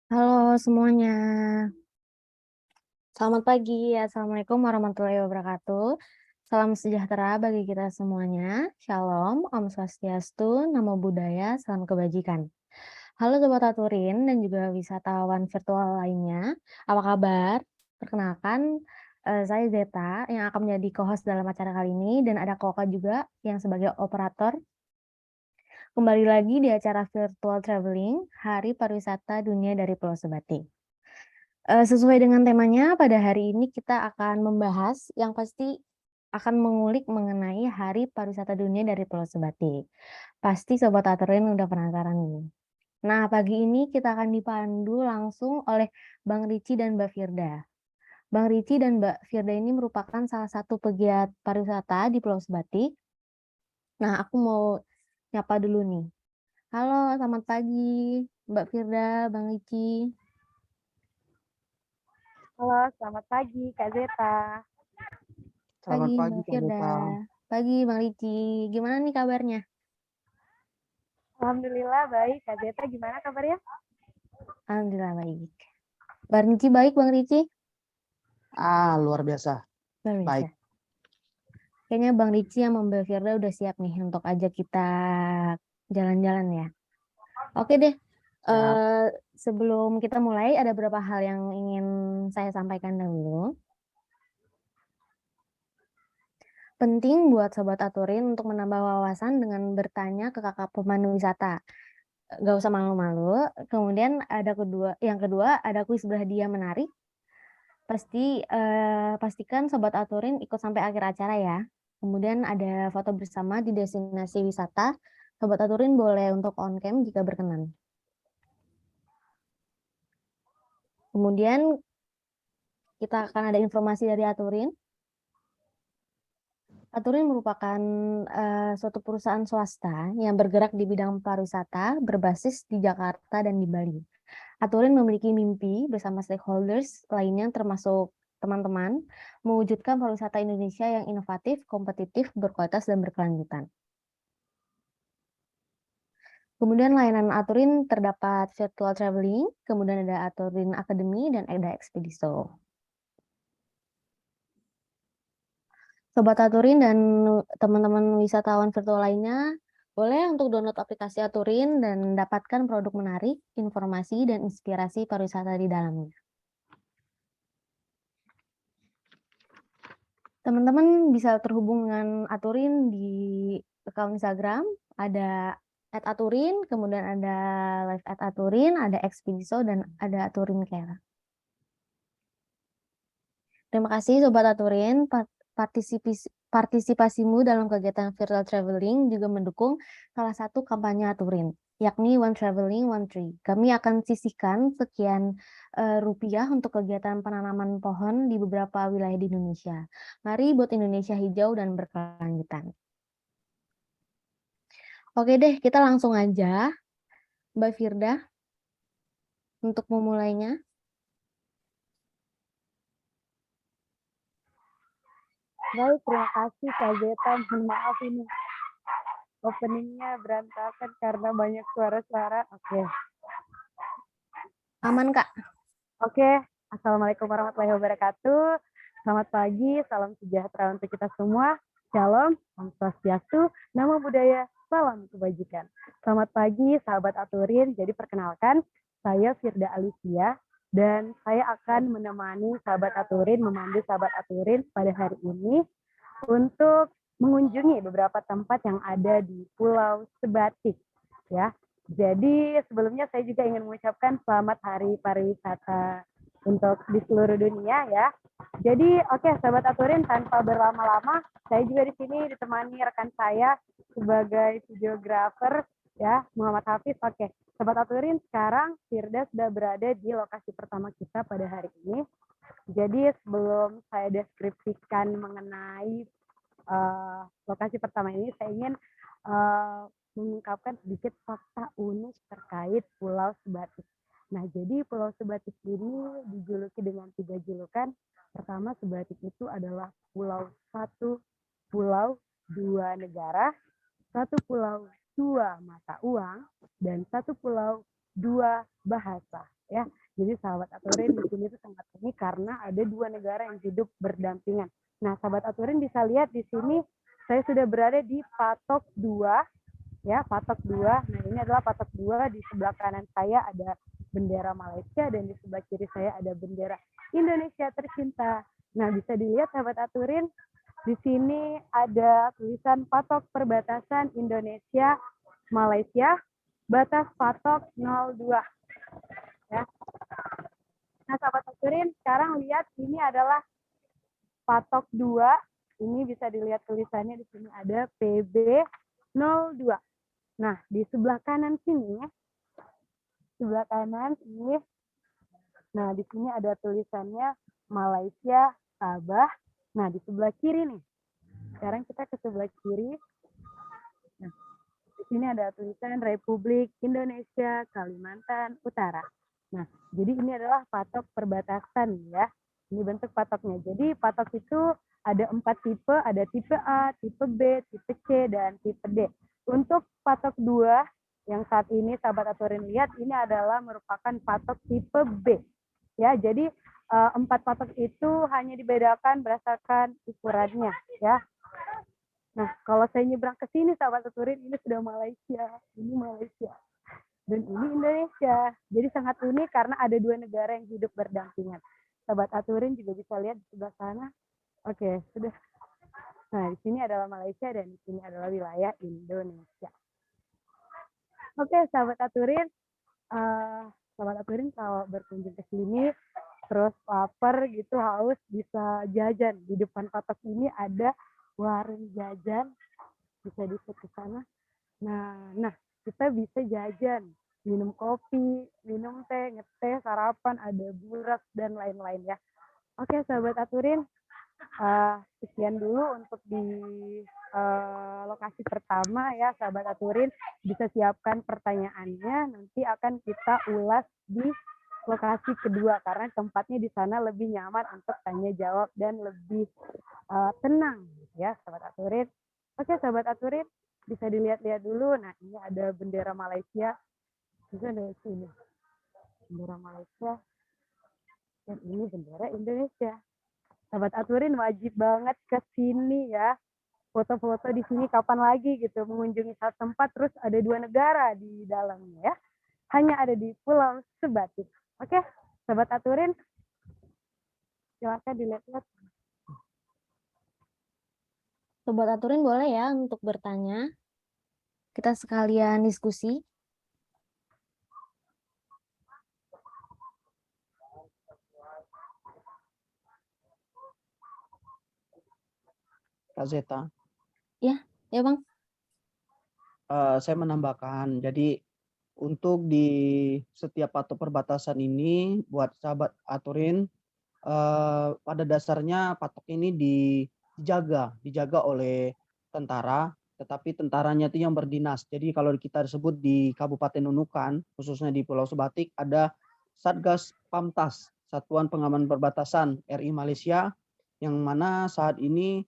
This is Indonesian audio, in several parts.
Halo semuanya, selamat pagi. Assalamualaikum warahmatullahi wabarakatuh. Salam sejahtera bagi kita semuanya. Shalom, Om Swastiastu, Namo Buddhaya, salam kebajikan. Halo Sobat Aturin dan juga wisatawan virtual lainnya. Apa kabar? Perkenalkan, saya Zeta yang akan menjadi co-host dalam acara kali ini dan ada Koka juga yang sebagai operator. Kembali lagi di acara virtual traveling Hari Pariwisata Dunia dari Pulau Sebatik. Sesuai dengan temanya, pada hari ini kita akan membahas yang pasti akan mengulik mengenai Hari Pariwisata Dunia dari Pulau Sebatik. Pasti Sobat Aturin udah penasaran nih. Nah, pagi ini kita akan dipandu langsung oleh Bang Ricci dan Mbak Firda. Bang Ricci dan Mbak Firda ini merupakan salah satu pegiat pariwisata di Pulau Sebatik. Nah, aku mau nyapa dulu nih. Halo, selamat pagi Mbak Firda, Bang Ricci. Halo, selamat pagi Kak Zeta. Pagi Selamat pagi Mbak Kak Firda. Zeta. Pagi Bang Ricci. Gimana nih kabarnya? Alhamdulillah baik. Kak Zeta gimana kabarnya? Alhamdulillah baik. Bang Ricci baik Bang Ricci? Luar biasa. Luar biasa. Baik. Kayaknya Bang Ricci sama Mbak Firda udah siap nih untuk ajak kita jalan-jalan ya. Oke deh. Siap. Sebelum kita mulai ada beberapa hal yang ingin saya sampaikan dahulu. Penting buat Sobat Aturin untuk menambah wawasan dengan bertanya ke kakak pemandu wisata. Gak usah malu-malu. Kemudian yang kedua ada kuis berhadiah menarik. Pastikan Sobat Aturin ikut sampai akhir acara ya. Kemudian ada foto bersama di destinasi wisata. Sobat Aturin boleh untuk on cam jika berkenan. Kemudian kita akan ada informasi dari Aturin. Aturin merupakan suatu perusahaan swasta yang bergerak di bidang pariwisata berbasis di Jakarta dan di Bali. Aturin memiliki mimpi bersama stakeholders lainnya termasuk teman-teman mewujudkan pariwisata Indonesia yang inovatif, kompetitif, berkualitas, dan berkelanjutan. Kemudian layanan Aturin terdapat virtual traveling, kemudian ada Aturin Academy, dan ada Expediso. Sobat Aturin dan teman-teman wisatawan virtual lainnya, boleh untuk download aplikasi Aturin dan dapatkan produk menarik, informasi, dan inspirasi pariwisata di dalamnya. Teman-teman bisa terhubung dengan Aturin di akun Instagram, ada @aturin, kemudian ada live @aturin, ada Expediso, dan ada Aturin Care. Terima kasih Sobat Aturin, partisipasimu dalam kegiatan virtual traveling juga mendukung salah satu kampanye Aturin, yakni One Traveling, One Tree. Kami akan sisihkan sekian rupiah untuk kegiatan penanaman pohon di beberapa wilayah di Indonesia. Mari buat Indonesia hijau dan berkelanjutan. Oke deh, kita langsung aja. Mbak Firda, untuk memulainya. Baik, terima kasih Kak Zeta. Mohon maaf ini openingnya berantakan karena banyak suara-suara. Aman, Kak? Oke. Assalamualaikum warahmatullahi wabarakatuh. Selamat pagi, salam sejahtera untuk kita semua. Shalom, Om Swastiastu, Namo Buddhaya, salam kebajikan. Selamat pagi sahabat Aturin. Jadi perkenalkan, saya Firda Alicia dan saya akan menemani sahabat Aturin, memandu sahabat Aturin pada hari ini untuk mengunjungi beberapa tempat yang ada di Pulau Sebatik ya. Jadi sebelumnya saya juga ingin mengucapkan selamat Hari Pariwisata untuk di seluruh dunia ya. Jadi sahabat Aturin, tanpa berlama-lama saya juga di sini ditemani rekan saya sebagai videografer ya, Muhammad Hafiz. Sahabat Aturin, sekarang Firda sudah berada di lokasi pertama kita pada hari ini. Jadi sebelum saya deskripsikan mengenai lokasi pertama ini, saya ingin mengungkapkan sedikit fakta unik terkait Pulau Sebatik. Nah, jadi Pulau Sebatik ini dijuluki dengan 3 julukan. Pertama, Sebatik itu adalah pulau satu pulau dua negara, satu pulau dua mata uang, dan satu pulau dua bahasa. ya. Jadi sahabat Aturin di sini tuh sangat unik karena ada dua negara yang hidup berdampingan. Nah, sahabat Aturin bisa lihat di sini saya sudah berada di Patok 2, ya, Patok 2. Nah, ini adalah Patok 2. Di sebelah kanan saya ada bendera Malaysia dan di sebelah kiri saya ada bendera Indonesia tercinta. Nah, bisa dilihat sahabat Aturin, di sini ada tulisan Patok Perbatasan Indonesia Malaysia, batas Patok 02, ya. Nah, sahabat Aturin, sekarang lihat ini adalah Patok 2. Ini bisa dilihat tulisannya di sini ada PB02. Nah, di sebelah kanan sini, sebelah kanan ini, nah di sini ada tulisannya Malaysia Sabah. Nah, di sebelah kiri nih. Sekarang kita ke sebelah kiri. Nah, di sini ada tulisan Republik Indonesia Kalimantan Utara. Nah, jadi ini adalah patok perbatasan ya. Ini bentuk patoknya. Jadi patok itu ada 4 tipe, ada tipe A, tipe B, tipe C, dan tipe D. Untuk patok 2 yang saat ini sahabat Aturin lihat, ini adalah merupakan patok tipe B. Ya, jadi 4 patok itu hanya dibedakan berdasarkan ukurannya ya. Nah, kalau saya nyebrang ke sini sahabat Aturin, ini sudah Malaysia, ini Malaysia. Dan ini Indonesia. Jadi sangat unik karena ada dua negara yang hidup berdampingan. Sahabat Aturin juga bisa lihat di sebelah sana. Oke, sudah. Nah, di sini adalah Malaysia dan di sini adalah wilayah Indonesia. Oke, sahabat Aturin. Sahabat Aturin kalau berkunjung ke sini, terus lapar gitu, haus, bisa jajan. Di depan patok ini ada warung jajan. Bisa dilihat ke sana. Nah, kita bisa jajan, minum kopi, minum teh, ngeteh, sarapan, ada burak, dan lain-lain ya. Oke, sahabat Aturin, sekian dulu untuk di lokasi pertama ya, sahabat Aturin. Bisa siapkan pertanyaannya, nanti akan kita ulas di lokasi kedua, karena tempatnya di sana lebih nyaman untuk tanya jawab dan lebih tenang ya, sahabat Aturin. Oke, sahabat Aturin, bisa dilihat-lihat dulu. Nah, ini ada bendera Malaysia. Bisa dari sini. Bendera Malaysia. Dan ini bendera Indonesia. Sahabat Aturin wajib banget ke sini ya. Foto-foto di sini kapan lagi gitu. Mengunjungi satu tempat terus ada dua negara di dalamnya ya. Hanya ada di Pulau Sebatik. Oke, sahabat Aturin. Silakan dilihat-lihat. Sobat Aturin boleh ya untuk bertanya. Kita sekalian diskusi. Kak Zeta, Ya Bang. saya menambahkan, jadi untuk di setiap patok perbatasan ini, buat sahabat Aturin, pada dasarnya patok ini dijaga oleh tentara, tetapi tentaranya itu yang berdinas. Jadi kalau kita disebut di Kabupaten Nunukan, khususnya di Pulau Sebatik, ada Satgas Pamtas, Satuan Pengaman Perbatasan RI Malaysia, yang mana saat ini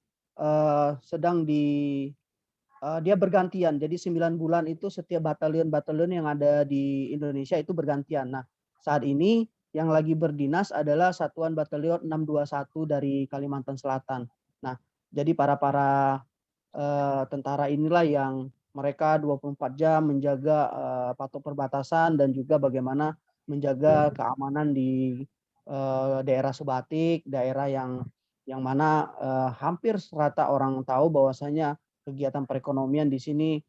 sedang dia bergantian. Jadi 9 bulan itu setiap batalion-batalion yang ada di Indonesia itu bergantian. Nah, saat ini yang lagi berdinas adalah Satuan Batalion 621 dari Kalimantan Selatan. Nah, jadi para tentara inilah yang mereka 24 jam menjaga patok perbatasan dan juga bagaimana menjaga keamanan di daerah Sebatik, daerah yang mana hampir serata orang tahu bahwasanya kegiatan perekonomian di sini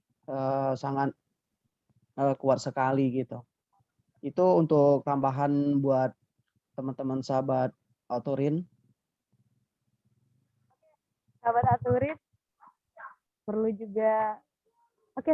sangat kuat sekali gitu. Itu untuk tambahan buat teman-teman sahabat Aturin. Sahabat Aturin,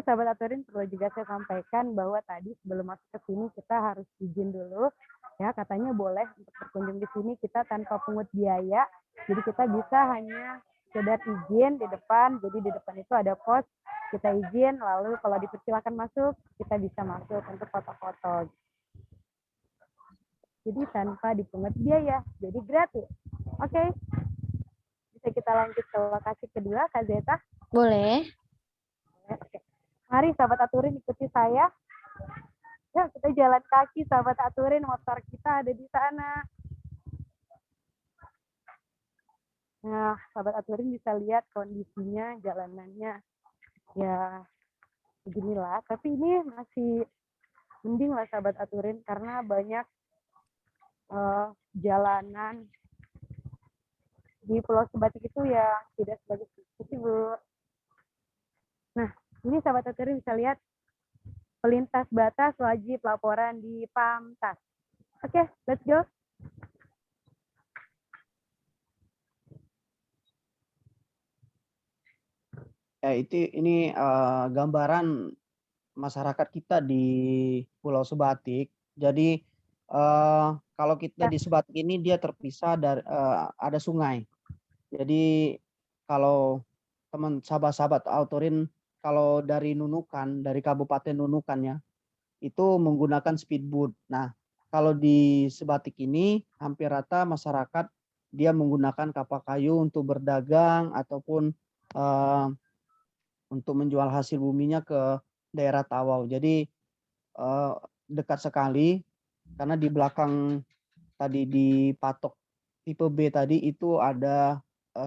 sahabat Aturin, perlu juga saya sampaikan bahwa tadi sebelum masuk ke sini kita harus izin dulu. Ya, katanya boleh untuk berkunjung di sini kita tanpa pungut biaya. Jadi kita bisa hanya sekedar izin di depan. Jadi di depan itu ada pos, kita izin, lalu kalau dipersilakan masuk, kita bisa masuk untuk foto-foto. Jadi tanpa dipungut biaya, jadi gratis. Oke, bisa kita lanjut ke lokasi kedua, Kak Zeta? Boleh. Oke. Mari sahabat Aturin ikuti saya. Ya, kita jalan kaki, sahabat aturin, motor kita ada di sana. Nah, sahabat aturin bisa lihat kondisinya, jalanannya. Ya, beginilah. Tapi ini masih mending lah sahabat aturin, karena banyak jalanan di Pulau Sebatik itu yang tidak sebagus itu, Bu. Nah, ini sahabat aturin bisa lihat pelintas batas wajib laporan di Pamtas. Oke, let's go. Ya, ini gambaran masyarakat kita di Pulau Sebatik. Jadi kalau kita di Sebatik ini dia terpisah dari ada sungai. Jadi kalau teman sahabat-sahabat Autorin kalau dari Nunukan, dari Kabupaten Nunukan ya, itu menggunakan speedboat. Nah, kalau di Sebatik ini hampir rata masyarakat dia menggunakan kapal kayu untuk berdagang ataupun untuk menjual hasil buminya ke daerah Tawau. Jadi dekat sekali karena di belakang tadi di patok tipe B tadi itu ada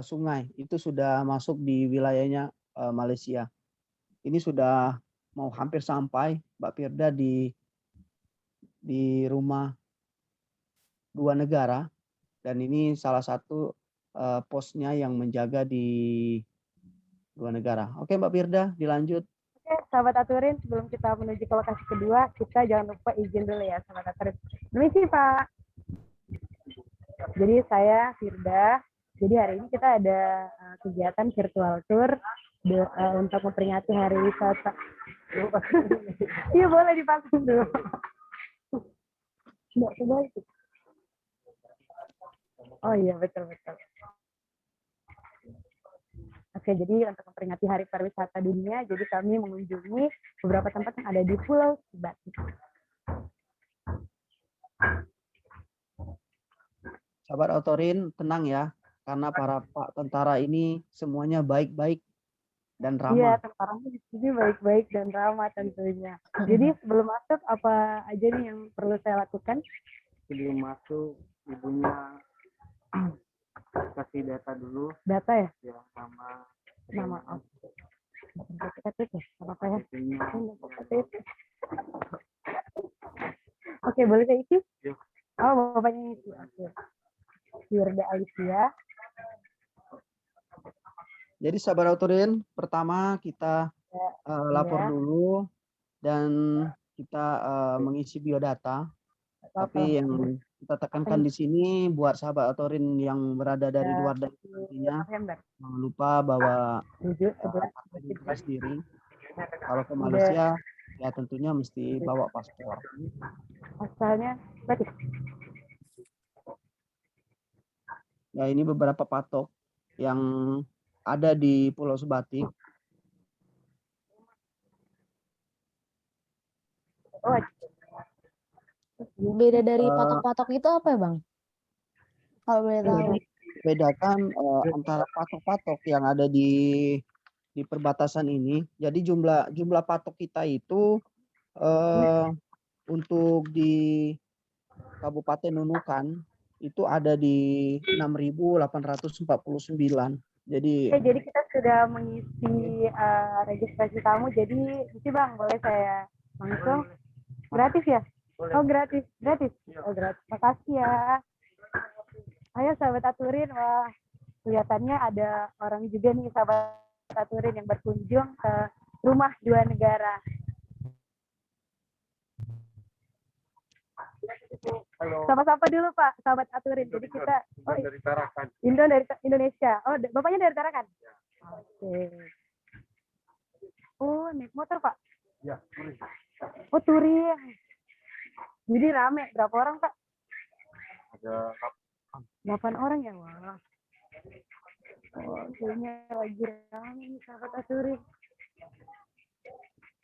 sungai. Itu sudah masuk di wilayahnya Malaysia. Ini sudah mau hampir sampai Mbak Firda di rumah dua negara dan ini salah satu posnya yang menjaga di dua negara. Oke Mbak Firda, dilanjut. Oke, sahabat aturin, sebelum kita menuju ke lokasi kedua, kita jangan lupa izin dulu ya, sahabat aturin. Permisi, Pak. Jadi saya Firda. Jadi hari ini kita ada kegiatan virtual tour untuk memperingati Hari Wisata. Iya boleh dipasang dulu. Nggak kebalik. Oh iya betul. Oke, jadi untuk memperingati Hari Pariwisata Dunia, jadi kami mengunjungi beberapa tempat yang ada di Pulau Sebatik. Sahabat Autorin, tenang ya, karena para Pak tentara ini semuanya baik-baik dan Iya, ramah. tentaranya di sini baik-baik dan ramah tentunya. Jadi sebelum masuk, apa aja nih yang perlu saya lakukan? Sebelum masuk, ibunya kasih data dulu, Data ya? ya sama Nama. KTP ya? Apa ya? KTP-nya. Oke, boleh saya isi? Ya. Oh, bapaknya isi. Oke. Firda Alicia. Jadi sahabat Autorin, pertama kita lapor dulu dan kita mengisi biodata. Tapi yang kita tekankan di sini buat sahabat Autorin yang berada dari luar daerah nantinya, jangan lupa bawa identitas diri. Kalau ke Malaysia, ya tentunya mesti bawa paspor. Asalnya berarti. Ya ini beberapa patok yang ada di Pulau Sebatik. Oh, Beda dari patok-patok itu apa ya, Bang? Kalau boleh tahu. Bedakan antara patok-patok yang ada di perbatasan ini. Jadi jumlah patok kita itu untuk di Kabupaten Nunukan itu ada di 6.849. Jadi oke, jadi kita sudah mengisi registrasi tamu. Jadi, isi Bang, boleh saya langsung? Gratis ya? Oh, gratis. Oh, gratis. Makasih ya. Ayo sahabat aturin, wah kelihatannya ada orang juga nih sahabat aturin yang berkunjung ke rumah dua negara. Halo. Sapa-sapa dulu Pak, sahabat aturin. Jadi kita Dari Tarakan. Indo dari Indonesia. Oh, bapaknya dari Tarakan? Oke. Oh, naik motor Pak? Ya, boleh. Oh, touring. Jadi rame. Berapa orang Pak? Ada 8 orang ya, wah. Oh, kayaknya lagi rame nih sahabat aturin.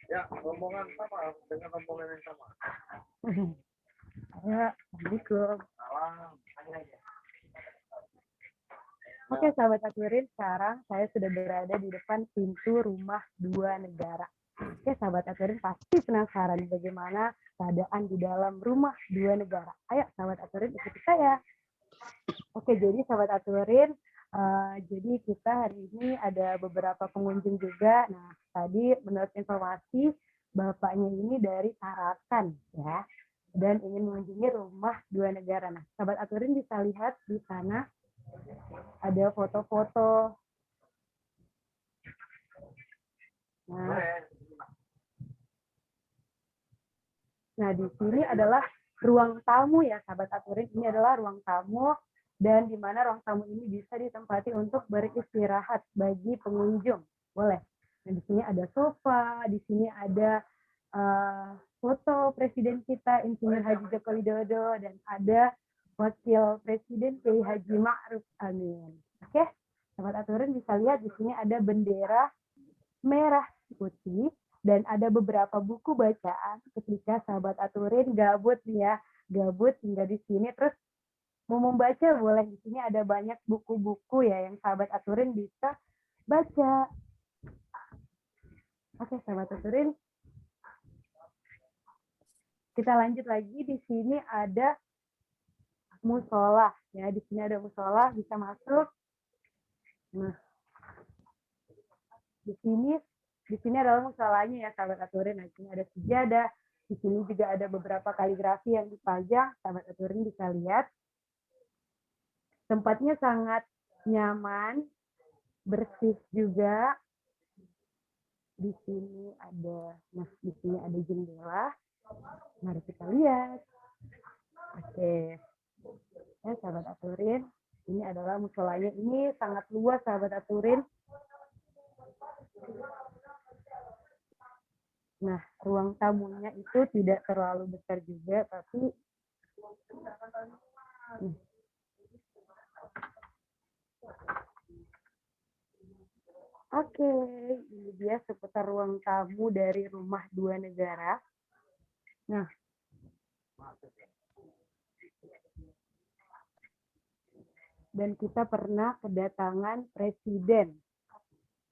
ya rombongan sama dengan rombongan yang sama. Ya, Assalamualaikum. Salam. Oke, sahabat aturin, sekarang saya sudah berada di depan pintu rumah dua negara. Oke, sahabat aturin pasti penasaran bagaimana keadaan di dalam rumah dua negara. Ayo, sahabat aturin ikuti saya. Oke, jadi sahabat aturin, jadi kita hari ini ada beberapa pengunjung juga. Nah, tadi menurut informasi, bapaknya ini dari Tarakan, ya, dan ingin mengunjungi rumah dua negara. Nah, sahabat aturin bisa lihat di sana ada foto-foto. Nah, di sini adalah ruang tamu ya, sahabat aturin. Ini adalah ruang tamu dan di mana ruang tamu ini bisa ditempati untuk beristirahat bagi pengunjung. Boleh. Nah, di sini ada sofa, di sini ada foto presiden kita Insinyur Haji Joko Widodo dan ada wakil presiden Kiai Haji Ma'ruf Amin. Oke, sahabat aturin bisa lihat di sini ada bendera merah putih dan ada beberapa buku bacaan ketika sahabat aturin gabut nih ya, gabut tinggal di sini terus mau membaca boleh. Di sini ada banyak buku-buku ya yang sahabat aturin bisa baca. Oke, sahabat aturin, kita lanjut lagi. Di sini ada musola ya, di sini ada musola, bisa masuk. Nah, di sini adalah musolanya ya, sahabat aturin. Nah, di sini ada sejadah. Di sini juga ada beberapa kaligrafi yang dipajang, sahabat aturin bisa lihat. Tempatnya sangat nyaman, bersih juga. Di sini ada jendela. Mari kita lihat. Oke. Ya, sahabat aturin, ini adalah musolanya. Ini sangat luas, sahabat aturin. Nah, ruang tamunya itu tidak terlalu besar juga, tapi oke, ini dia seputar ruang tamu dari rumah dua negara. Nah, dan kita pernah kedatangan Presiden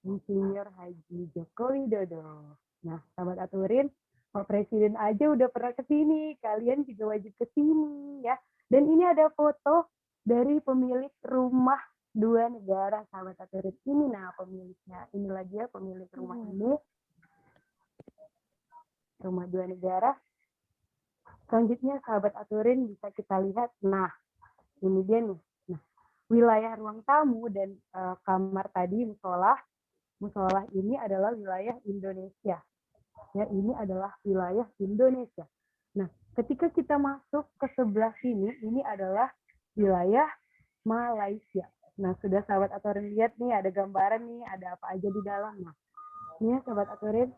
Insinyur Haji Joko Widodo. Nah, sahabat aturin, Pak Presiden aja udah pernah ke sini, kalian juga wajib ke sini ya. Dan ini ada foto dari pemilik rumah dua negara, sahabat aturin. Ini nah pemiliknya, ini lagi ya pemilik rumah ini. Rumah dua negara. Selanjutnya sahabat aturin bisa kita lihat, nah ini dia nih. Nah, wilayah ruang tamu dan kamar tadi musola ini adalah wilayah Indonesia. Ya, ini adalah wilayah Indonesia. Nah, ketika kita masuk ke sebelah sini, ini adalah wilayah Malaysia. Nah, sudah sahabat aturin lihat nih, ada gambaran nih, ada apa aja di dalam. Nah, ini ya sahabat aturin,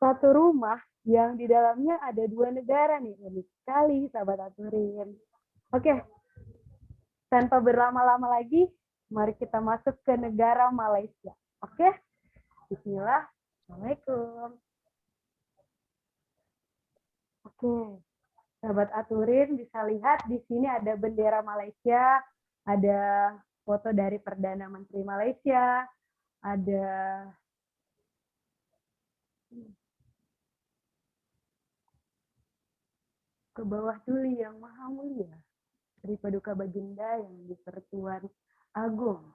satu rumah yang di dalamnya ada dua negara nih. Unik sekali, sahabat aturin. Oke, tanpa berlama-lama lagi, mari kita masuk ke negara Malaysia. Oke? Bismillah. Assalamualaikum. Oke. Sahabat aturin bisa lihat di sini ada bendera Malaysia, ada foto dari Perdana Menteri Malaysia, ada ke bawah dulu yang maha mulia, Sri Paduka Baginda yang di Pertuan Agung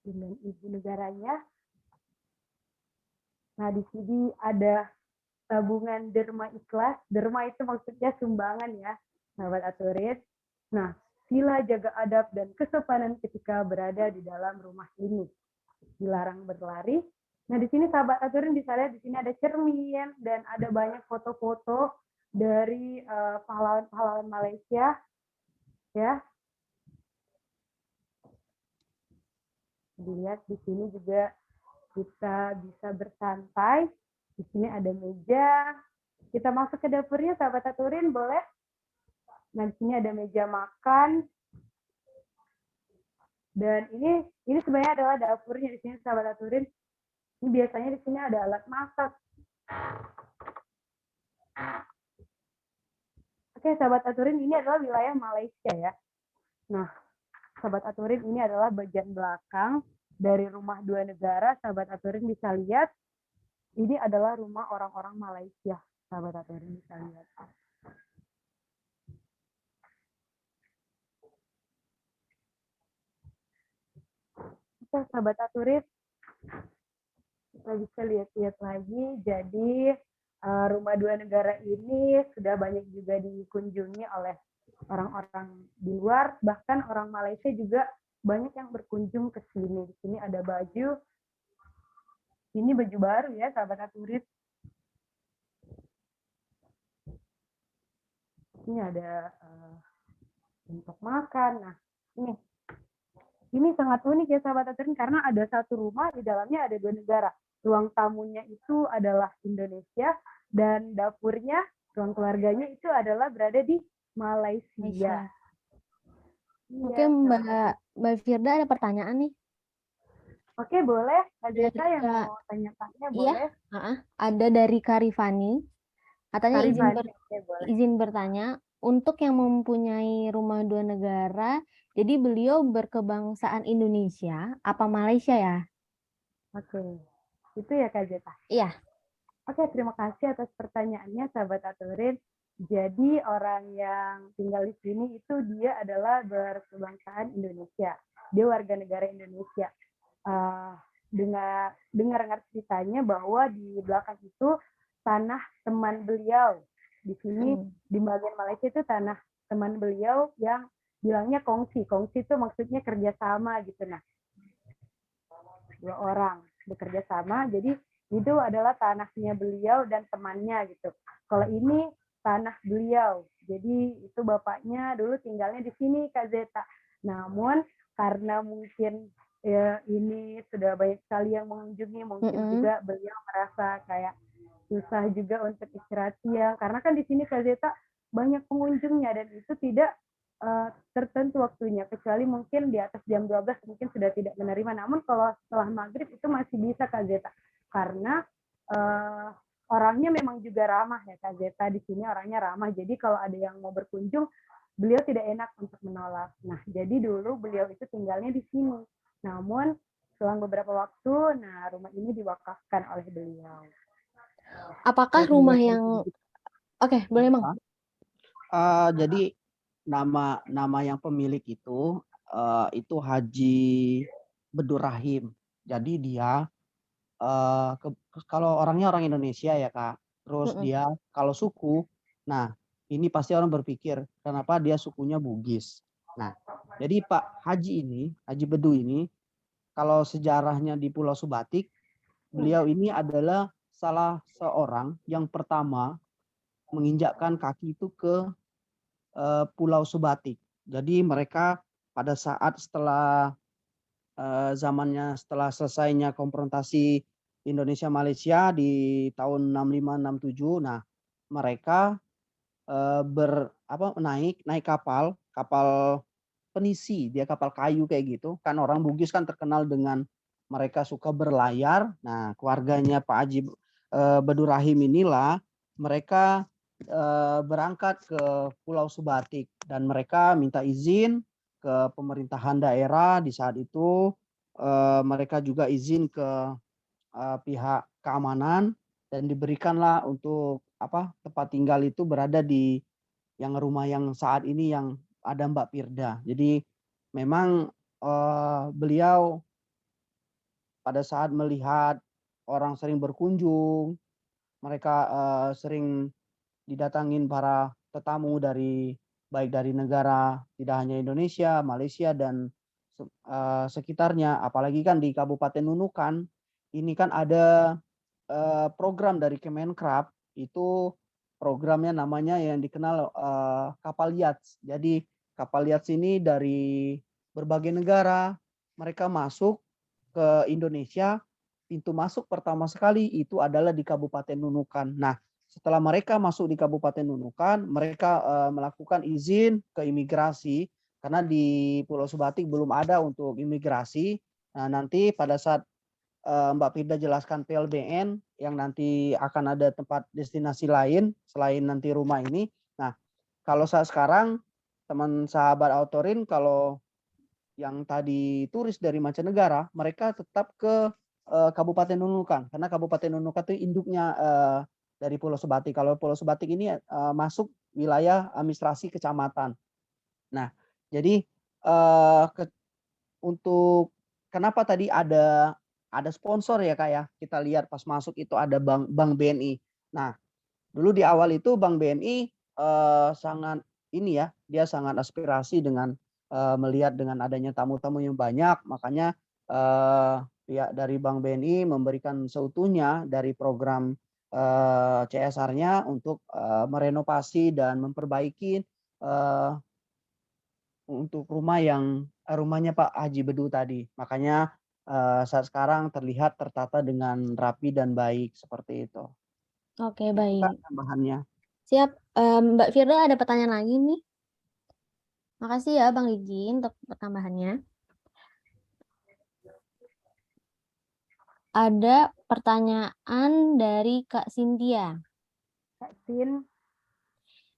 dengan ibu negaranya. Nah, di sini ada tabungan derma ikhlas. Derma itu maksudnya sumbangan ya, sahabat aturin. Nah, sila jaga adab dan kesopanan ketika berada di dalam rumah ini. Dilarang berlari. Nah, di sini sahabat aturin bisa lihat di sini ada cermin dan ada banyak foto-foto dari pahlawan-pahlawan Malaysia ya. Dilihat di sini juga kita bisa bersantai. Di sini ada meja. Kita masuk ke dapurnya, sahabat aturin, boleh? Nah, di sini ada meja makan. Dan ini sebenarnya adalah dapurnya di sini, sahabat aturin. Ini biasanya di sini ada alat masak. Oke, sahabat aturin, ini adalah wilayah Malaysia ya. Nah, sahabat aturin, ini adalah bagian belakang dari rumah dua negara, sahabat Aturin bisa lihat, ini adalah rumah orang-orang Malaysia, sahabat Aturin bisa lihat. Oke, sahabat Aturin, kita bisa lihat-lihat lagi. Jadi rumah dua negara ini sudah banyak juga dikunjungi oleh orang-orang di luar, bahkan orang Malaysia juga banyak yang berkunjung ke sini. Di sini ada baju, ini baju baru ya sahabat Aturin. Ini ada untuk makan. Nah, ini sangat unik ya sahabat Aturin karena ada satu rumah di dalamnya ada dua negara. Ruang tamunya itu adalah Indonesia dan dapurnya, ruang keluarganya itu adalah berada di Malaysia. Malaysia. Iya, Oke, Mbak Firda ada pertanyaan nih. Oke, boleh. Kak Dari Zeta yang Kak- mau tanya-tanya Iya, boleh. ada dari Karifani. Katanya Karifani, oke, boleh. izin bertanya, untuk yang mempunyai rumah dua negara, jadi beliau berkebangsaan Indonesia apa Malaysia ya? Oke, itu ya Kak Zeta. Iya. Oke, terima kasih atas pertanyaannya sahabat Aturin. Jadi orang yang tinggal di sini itu dia adalah berkebangsaan Indonesia. Dia warga negara Indonesia. Dengar ceritanya bahwa di belakang itu tanah teman beliau. Di sini di bagian Malaysia itu tanah teman beliau yang bilangnya kongsi. Kongsi itu maksudnya kerjasama gitu. Nah, dua orang bekerja sama. Jadi itu adalah tanahnya beliau dan temannya gitu. Kalau ini tanah beliau. Jadi itu bapaknya dulu tinggalnya di sini Kak Zeta. Namun karena mungkin ini sudah banyak sekali yang mengunjungi, mungkin juga beliau merasa kayak susah juga untuk istirahat siang. Karena kan di sini Kak Zeta banyak pengunjungnya dan itu tidak tertentu waktunya, kecuali mungkin di atas jam 12 mungkin sudah tidak menerima. Namun kalau setelah maghrib itu masih bisa Kak Zeta, karena orangnya memang juga ramah ya Kak Zeta. Di sini orangnya ramah, jadi kalau ada yang mau berkunjung, beliau tidak enak untuk menolak. Nah, jadi dulu beliau itu tinggalnya di sini. Namun selang beberapa waktu, nah rumah ini diwakafkan oleh beliau. Apakah rumah yang Oke, boleh Bang. Jadi nama yang pemilik itu Haji Bedur Rahim. Jadi dia kalau orangnya orang Indonesia ya Kak. Terus dia kalau suku, nah ini pasti orang berpikir kenapa dia sukunya Bugis. Nah, jadi Pak Haji ini, Haji Bedu ini, kalau sejarahnya di Pulau Subatik, beliau ini adalah salah seorang yang pertama menginjakkan kaki itu ke Pulau Subatik. Jadi mereka pada saat setelah setelah selesainya konfrontasi Indonesia Malaysia di tahun 65-67, nah mereka naik kapal penisi, dia kapal kayu kayak gitu. Kan orang Bugis kan terkenal dengan mereka suka berlayar. Nah, keluarganya Pak Haji Bedur Rahim inilah mereka berangkat ke Pulau Subatik dan mereka minta izin ke pemerintahan daerah. Di saat itu mereka juga izin ke pihak keamanan dan diberikanlah untuk tempat tinggal itu berada di yang rumah yang saat ini yang ada Mbak Firda. Jadi memang beliau pada saat melihat orang sering berkunjung, mereka sering didatangin para tetamu baik dari negara tidak hanya Indonesia, Malaysia dan sekitarnya. Apalagi kan di Kabupaten Nunukan ini kan ada program dari Kemenkrab, itu programnya namanya yang dikenal kapal yachts. Jadi kapal yachts ini dari berbagai negara mereka masuk ke Indonesia. Pintu masuk pertama sekali itu adalah di Kabupaten Nunukan. Nah, setelah mereka masuk di Kabupaten Nunukan, mereka melakukan izin ke imigrasi karena di Pulau Subatik belum ada untuk imigrasi. Nah, nanti pada saat Mbak Firda jelaskan PLBN yang nanti akan ada tempat destinasi lain selain nanti rumah ini. Nah, kalau saat sekarang teman sahabat Autorin kalau yang tadi turis dari mancanegara, mereka tetap ke Kabupaten Nunukan karena Kabupaten Nunukan itu induknya dari Pulau Sebatik. Kalau Pulau Sebatik ini masuk wilayah administrasi kecamatan. Nah, jadi untuk kenapa tadi ada sponsor ya Kak ya? Kita lihat pas masuk itu ada Bank BNI. Nah, dulu di awal itu Bank BNI sangat ini ya, dia sangat aspirasi dengan melihat dengan adanya tamu-tamu yang banyak, makanya pihak dari Bank BNI memberikan seutuhnya dari program CSR-nya untuk merenovasi dan memperbaiki untuk rumahnya Pak Haji Bedu tadi. Makanya saat sekarang terlihat tertata dengan rapi dan baik seperti itu. Oke, Itu Kak baik. tambahannya. Siap. Mbak Firda ada pertanyaan lagi nih. Makasih ya Bang Gigi untuk pertambahannya. Ada pertanyaan dari Kak Cynthia. Kak Sin,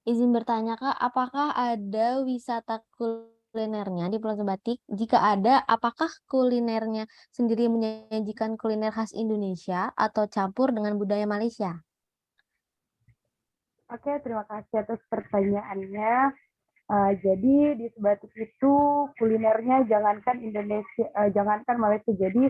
Izin bertanya Kak, apakah ada wisata kulinernya di Pulau Sebatik? Jika ada, apakah kulinernya sendiri menyajikan kuliner khas Indonesia atau campur dengan budaya Malaysia? oke, terima kasih atas pertanyaannya. Jadi di Sebatik itu kulinernya jangankan Malaysia. Jadi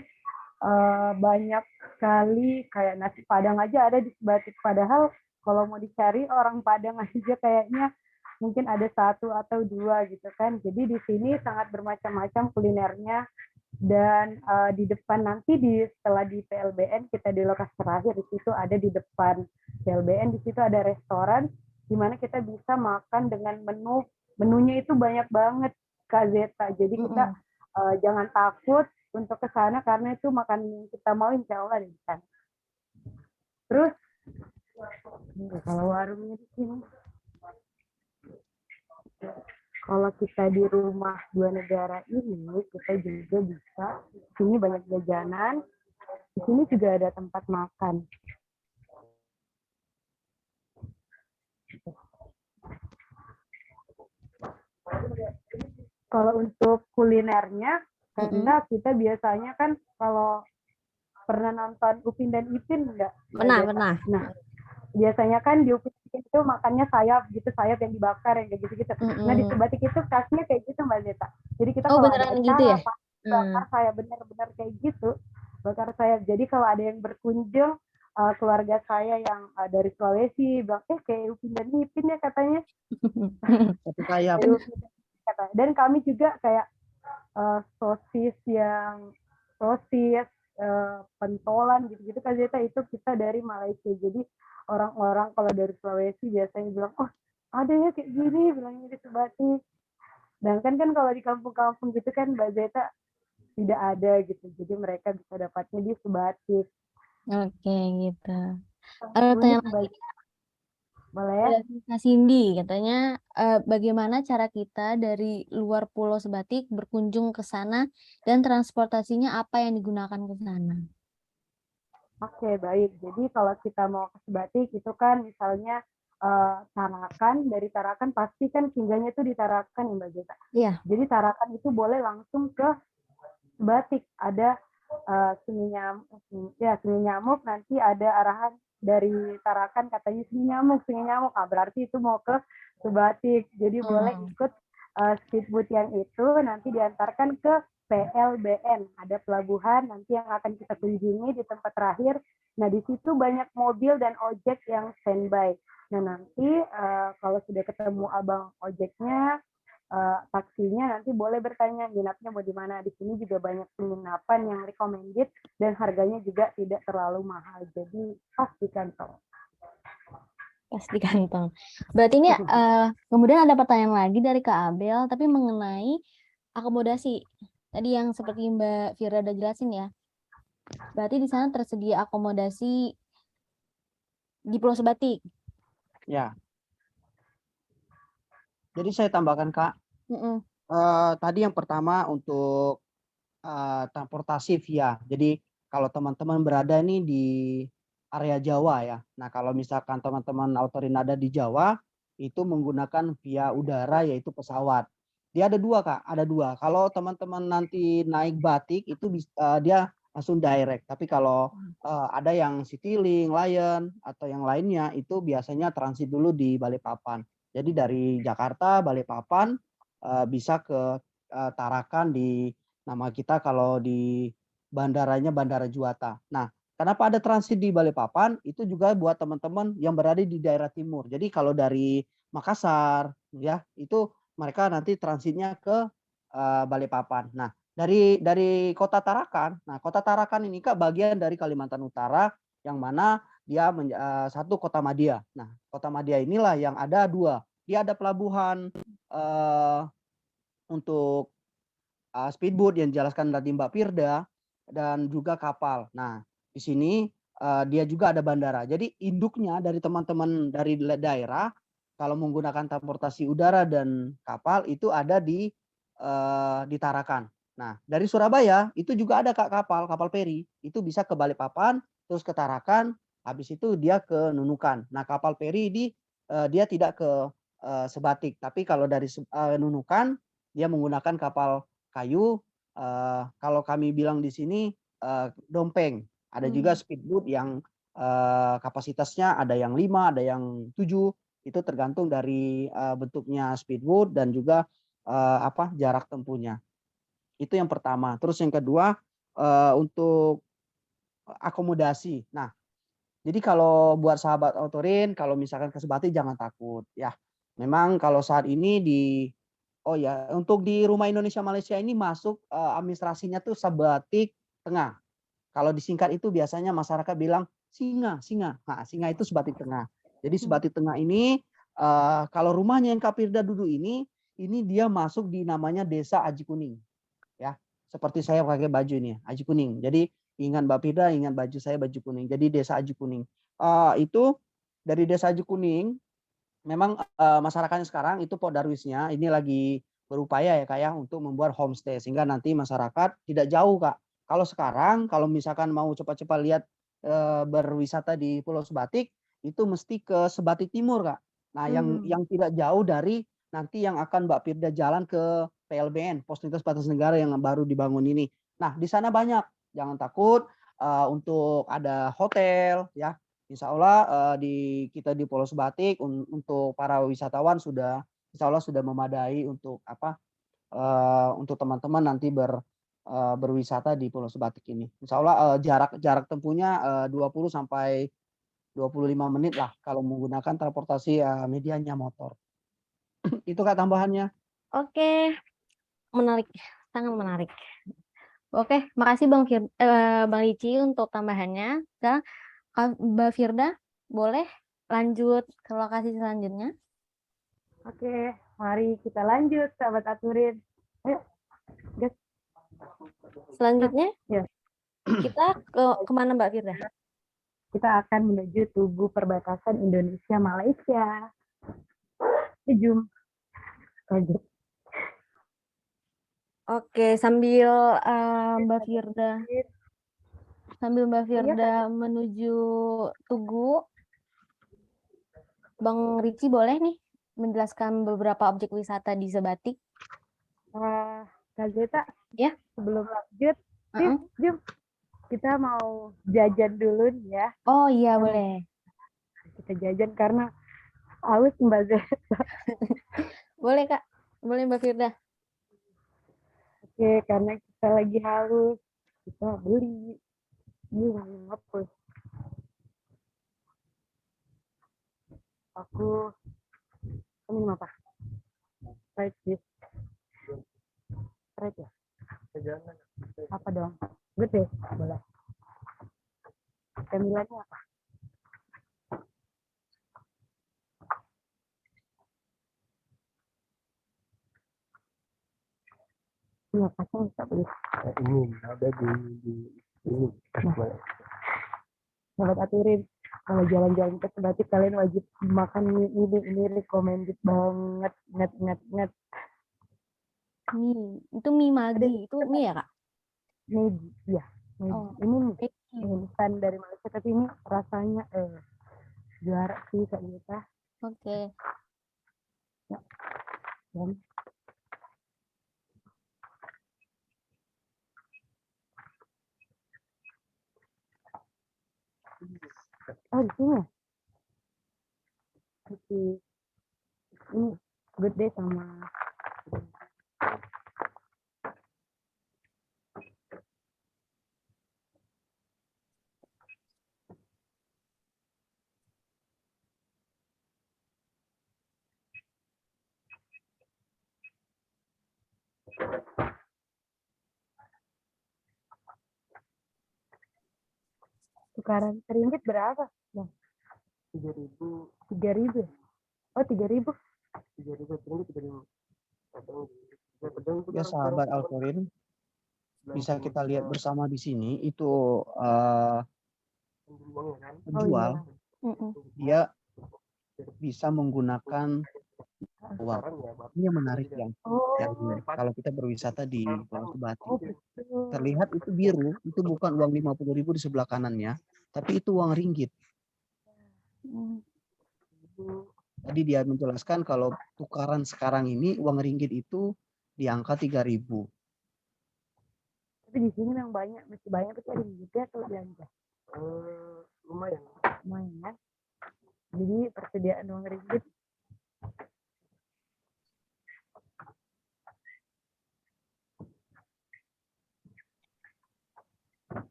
banyak sekali kayak nasi Padang aja ada di Sebatik. Padahal kalau mau dicari orang Padang aja kayaknya mungkin ada satu atau dua gitu kan. Jadi di sini sangat bermacam-macam kulinernya. Dan di depan nanti setelah di PLBN kita di lokasi terakhir di situ ada di depan PLBN di situ ada restoran di mana kita bisa makan dengan menunya itu banyak banget Kak Zeta. Jadi kita jangan takut untuk ke sana karena itu makan yang kita mau insya Allah ada di sana. Terus kalau warungnya di sini, kalau kita di rumah dua negara ini kita juga bisa. Di sini banyak jajanan. Di sini juga ada tempat makan. Kalau untuk kulinernya, karena kita biasanya kan kalau pernah nonton Upin dan Ipin enggak? Pernah. Nah, biasanya kan di Upin itu makannya sayap gitu, sayap yang dibakar yang kayak gitu-gitu. Nah, di Sebatik itu khasnya kayak gitu Mbak Zeta. Jadi kita kalau ada beneran acara gitu ya? bakar sayap benar-benar kayak gitu, bakar sayap. Jadi kalau ada yang berkunjung keluarga saya yang dari Sulawesi bilang kayak Upin dan Ipin ya katanya. Satu sayap. Dan kami juga kayak sosis, pentolan gitu-gitu Kak Zeta itu kita dari Malaysia. Jadi orang-orang kalau dari Sulawesi biasanya bilang, oh ada ya kayak gini, bilangnya di Sebatik. Dan kan kalau di kampung-kampung gitu kan Mbak Zeta tidak ada gitu. Jadi mereka bisa dapatnya di Sebatik. Oke, gitu. Unik Pertanyaan lagi boleh ya? dari Kak Cindy, katanya bagaimana cara kita dari luar Pulau Sebatik berkunjung ke sana dan transportasinya apa yang digunakan ke sana? Oke, baik. Jadi kalau kita mau ke Sebatik itu kan misalnya Tarakan, dari Tarakan pasti kan singgahnya itu di Tarakan ya Mbak Jeta. Iya. Jadi Tarakan itu boleh langsung ke Sebatik. Ada Sungai Nyamuk, nanti ada arahan dari Tarakan katanya Sungai Nyamuk. Berarti itu mau ke Sebatik. Jadi boleh ikut speedboat yang itu nanti diantarkan ke PLBN, ada pelabuhan nanti yang akan kita kunjungi di tempat terakhir. Nah di situ banyak mobil dan ojek yang standby. Nah nanti kalau sudah ketemu abang ojeknya, taksinya nanti boleh bertanya nginapnya mau di mana. Di sini juga banyak penginapan yang recommended dan harganya juga tidak terlalu mahal. Jadi pas di kantong. Pas di kantong. Berarti ini kemudian ada pertanyaan lagi dari Kak Abel, tapi mengenai akomodasi. Tadi yang seperti Mbak Fira udah jelasin ya. Berarti di sana tersedia akomodasi di Pulau Sebatik. Ya. Jadi saya tambahkan Kak. Tadi yang pertama untuk transportasi via. Jadi kalau teman-teman berada nih di area Jawa ya. Nah kalau misalkan teman-teman Autorin ada di Jawa, itu menggunakan via udara yaitu pesawat. Dia ada dua Kak, ada dua. Kalau teman-teman nanti naik batik itu dia langsung direct. Tapi kalau ada yang Citylink, Lion atau yang lainnya itu biasanya transit dulu di Balikpapan. Jadi dari Jakarta, Balikpapan bisa ke Tarakan di nama kita kalau di bandaranya Bandara Juanda. Nah, kenapa ada transit di Balikpapan? Itu juga buat teman-teman yang berada di daerah timur. Jadi kalau dari Makassar ya itu mereka nanti transitnya ke Balikpapan. Nah, dari Kota Tarakan. Nah, Kota Tarakan ini Kak bagian dari Kalimantan Utara yang mana dia satu Kota Madia. Nah, Kota Madia inilah yang ada dua. Dia ada pelabuhan untuk speedboat yang dijelaskan tadi Mbak Firda dan juga kapal. Nah, di sini dia juga ada bandara. Jadi induknya dari teman-teman dari daerah kalau menggunakan transportasi udara dan kapal itu ada di Tarakan. Nah, dari Surabaya itu juga ada Kak kapal feri. Itu bisa ke Balikpapan, terus ke Tarakan, habis itu dia ke Nunukan. Nah, kapal feri dia tidak ke Sebatik, tapi kalau dari Nunukan dia menggunakan kapal kayu, kalau kami bilang di sini dompeng. Ada juga speedboat yang kapasitasnya ada yang 5, ada yang 7, itu tergantung dari bentuknya speedboat dan juga jarak tempuhnya. Itu yang pertama. Terus yang kedua untuk akomodasi. Nah, jadi kalau buat sahabat Autorin, kalau misalkan ke Sebatik jangan takut ya. Memang kalau saat ini oh ya, untuk di Rumah Indonesia Malaysia ini masuk administrasinya tuh Sebatik Tengah. Kalau disingkat itu biasanya masyarakat bilang Singa, Singa. Nah, Singa itu Sebatik Tengah. Jadi Sebatik Tengah ini kalau rumahnya yang Kak Firda duduk ini dia masuk di namanya Desa Aji Kuning. Ya, seperti saya pakai baju ini, Aji Kuning. Jadi ingat Mbak Firda, ingat baju saya baju kuning. Jadi Desa Aji Kuning. Itu dari Desa Aji Kuning memang masyarakatnya sekarang itu Pok Darwisnya ini lagi berupaya ya Kak ya untuk membuat homestay sehingga nanti masyarakat tidak jauh Kak. Kalau sekarang kalau misalkan mau cepat-cepat lihat berwisata di Pulau Sebatik itu mesti ke Sebatik Timur Kak. Nah, yang tidak jauh dari nanti yang akan Mbak Firda jalan ke PLBN, Pos Lintas Batas Negara yang baru dibangun ini. Nah, di sana banyak, jangan takut untuk ada hotel ya. Insya Allah kita di Pulau Sebatik untuk para wisatawan Insya Allah sudah memadai untuk untuk teman-teman nanti berwisata di Pulau Sebatik ini. Insya Allah jarak tempuhnya 20 sampai 25 menit lah kalau menggunakan transportasi medianya motor. Itu Kak tambahannya. Oke, menarik, sangat menarik. Oke, makasih Bang Ricci untuk tambahannya. Sekarang Mbak Firda, boleh lanjut ke lokasi selanjutnya? Oke, mari kita lanjut, sahabat Aturin. Ayo, guys. Selanjutnya, Ya. kita kemana Mbak Firda? Kita akan menuju Tugu Perbatasan Indonesia-Malaysia. Jom. Lanjut. Oke, sambil Mbak Firda menuju Tugu, Bang Ricci boleh nih menjelaskan beberapa objek wisata di Sebatik? Kak Zeta, ya, sebelum lanjut, Jom, kita mau jajan dulu nih ya. Oh iya, boleh. Kita jajan karena haus Mbak Zeta. Boleh Kak, boleh Mbak Firda. Oke, karena kita lagi haus, kita beli. Apa? Aku minum apa? Sprite sih. Sprite ya? Apa dong? Gede, boleh. Cemilannya apa? Iya, pasang bisa beli. Ini ada di ini. Nah, sahabat Aturin, kalau jalan-jalan ke Sebatik kalian wajib makan mie ini recommended banget, nget. Itu mie Maggi, itu mie ya Kak? Mie, iya. Ini mie instan dari Malaysia, tapi ini rasanya juara sih Kak Gita. Oke. Ya. Dan Oh, di sini. Oke. Ini good day sama tukaran ringgit berapa? Bang? 3.000, 3.000. Oh, 3.000. 3.000 ringgit, 3.000. Kadang Ya sekarang sahabat Autorin, bisa kita lihat bersama di sini itu uangnya kan. Oh penjual iya. dia bisa menggunakan uang. Sekarang ya, Bapak. Ini yang menarik yang Oh, kalau kita berwisata di Pulau Sebatik. oh betul. Terlihat itu biru, itu bukan uang 50.000 di sebelah kanannya, tapi itu uang ringgit. Tadi dia menjelaskan kalau tukaran sekarang ini uang ringgit itu di angka 3.000. Tapi di sini memang banyak, masih banyak tapi ada ringgitnya kalau belanja. Lumayan. Lumayan kan? Jadi persediaan uang ringgit.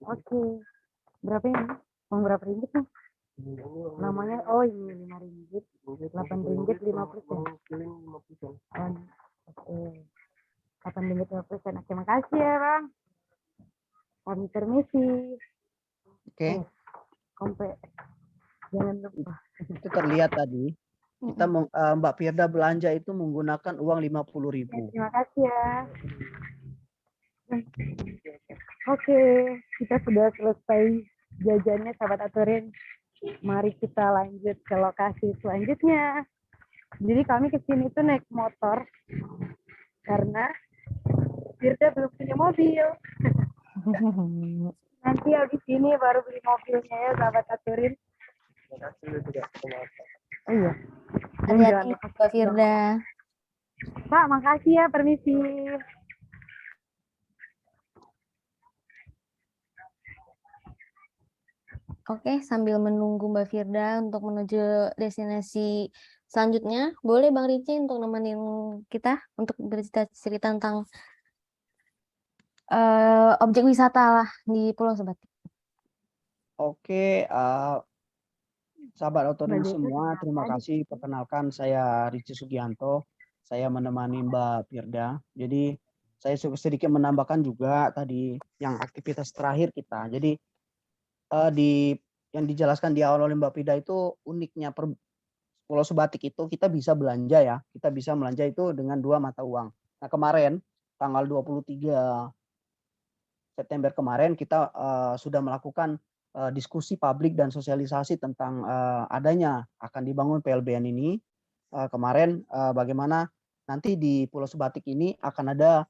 Oke. Berapa ini? Uang berapa ringgit nih? Namanya, oh ini 5 ringgit. 8 ringgit 5%. Oke. 8 ringgit 5%. Oke, makasih ya Bang. Kami permisi. Oke, Sampai jangan lupa. itu terlihat tadi. Kita Mbak Firda belanja itu menggunakan uang 50.000. Terima kasih ya. Oke, kita sudah selesai jajannya sahabat Aturin. Mari kita lanjut ke lokasi selanjutnya. Jadi kami kesini tuh naik motor karena Firda belum punya mobil. Nanti habis ini baru beli mobilnya ya sahabat Aturin. Oh iya. Dan jangan Hati-hati lupa Mbak Firda. Pak, makasih ya, permisi. Oke, sambil menunggu Mbak Firda untuk menuju destinasi selanjutnya, boleh Bang Ricci untuk nemenin kita untuk bercerita tentang objek wisata lah di Pulau Sebatik. Oke, sahabat Autorin Mbak Desi, semua, terima kasih. Perkenalkan, saya Ricci Sugianto. Saya menemani Mbak Firda. Jadi saya sedikit menambahkan juga tadi yang aktivitas terakhir kita. Jadi yang dijelaskan di awal oleh Mbak Firda itu uniknya Pulau Sebatik itu kita bisa belanja ya. Kita bisa belanja itu dengan 2 mata uang. Nah kemarin tanggal 23 September kemarin kita sudah melakukan diskusi publik dan sosialisasi tentang adanya akan dibangun PLBN ini. Kemarin bagaimana nanti di Pulau Sebatik ini akan ada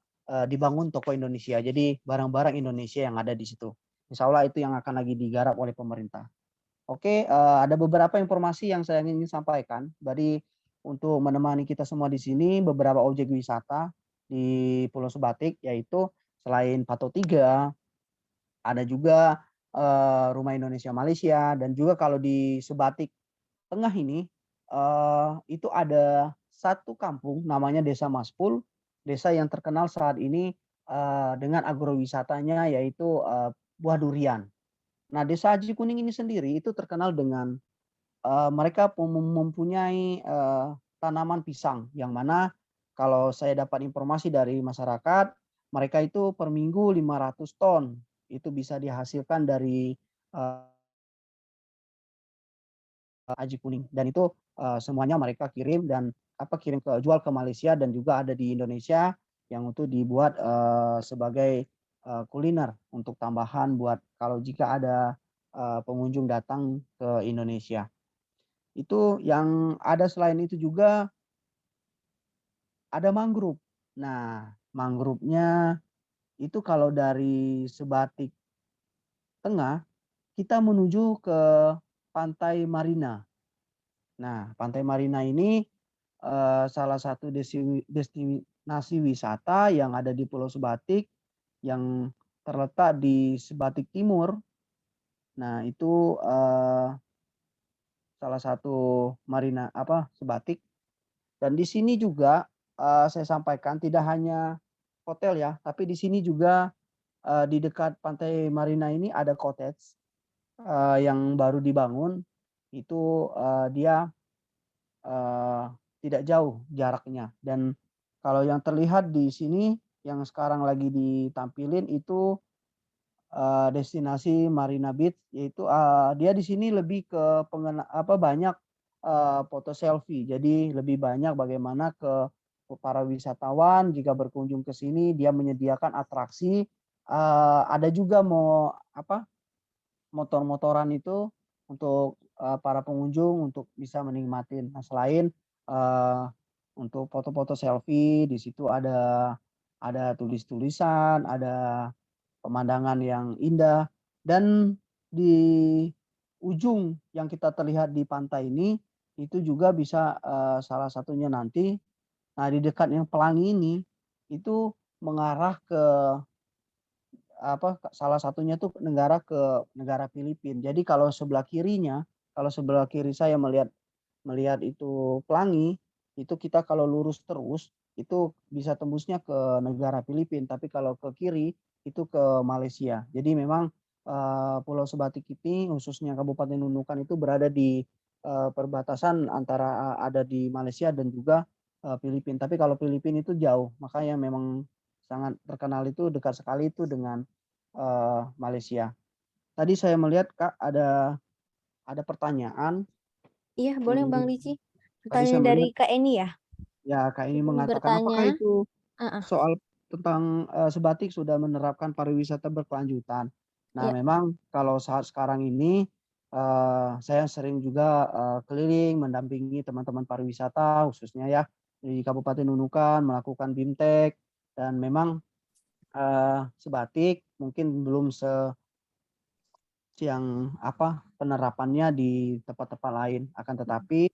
dibangun toko Indonesia. Jadi barang-barang Indonesia yang ada di situ. Insya Allah itu yang akan lagi digarap oleh pemerintah. Oke, ada beberapa informasi yang saya ingin sampaikan. Jadi untuk menemani kita semua di sini beberapa objek wisata di Pulau Sebatik yaitu selain Pato Tiga, ada juga Rumah Indonesia Malaysia dan juga kalau di Sebatik Tengah ini itu ada satu kampung namanya Desa Maspul, desa yang terkenal saat ini dengan agrowisatanya yaitu buah durian. Nah, Desa Haji Kuning ini sendiri itu terkenal dengan mereka mempunyai tanaman pisang yang mana kalau saya dapat informasi dari masyarakat, mereka itu per minggu 500 ton itu bisa dihasilkan dari Haji Kuning dan itu semuanya mereka kirim dan kirim jual ke Malaysia dan juga ada di Indonesia yang untuk dibuat sebagai kuliner untuk tambahan buat kalau jika ada pengunjung datang ke Indonesia. Itu yang ada selain itu juga ada mangrove. Nah, mangrove-nya itu kalau dari Sebatik Tengah kita menuju ke Pantai Marina. Nah, Pantai Marina ini salah satu destinasi wisata yang ada di Pulau Sebatik yang terletak di Sebatik Timur. Nah, itu salah satu marina Sebatik. Dan di sini juga saya sampaikan tidak hanya hotel ya, tapi di sini juga di dekat pantai Marina ini ada cottage yang baru dibangun. Itu dia eh, tidak jauh jaraknya. Dan kalau yang terlihat di sini yang sekarang lagi ditampilin itu destinasi Marina Beach, yaitu dia di sini lebih ke banyak foto selfie. Jadi lebih banyak bagaimana ke para wisatawan jika berkunjung ke sini dia menyediakan atraksi, ada juga motor-motoran itu untuk para pengunjung untuk bisa menikmatin. Nah, selain untuk foto-foto selfie di situ ada tulis-tulisan, ada pemandangan yang indah, dan di ujung yang kita terlihat di pantai ini itu juga bisa salah satunya nanti, nah di dekat yang pelangi ini itu mengarah ke salah satunya tuh negara Filipina. Jadi kalau sebelah kiri saya melihat itu pelangi, itu kita kalau lurus terus itu bisa tembusnya ke negara Filipina, tapi kalau ke kiri itu ke Malaysia. Jadi memang Pulau Sebatik ini khususnya Kabupaten Nunukan itu berada di perbatasan antara ada di Malaysia dan juga Filipina. Tapi kalau Filipina itu jauh, makanya memang sangat terkenal itu dekat sekali itu dengan Malaysia. Tadi saya melihat Kak ada pertanyaan. Iya, boleh Bang Hmm, Lici. tadi saya Pertanyaan dari melihat Kak Eni ya? ya Kak ini Izin mengatakan bertanya. apakah itu Ah, soal tentang Sebatik sudah menerapkan pariwisata berkelanjutan. Nah, ya, memang kalau saat sekarang ini saya sering juga keliling mendampingi teman-teman pariwisata khususnya ya di Kabupaten Nunukan melakukan BIMTEK, dan memang Sebatik mungkin belum yang penerapannya di tempat-tempat lain, akan tetapi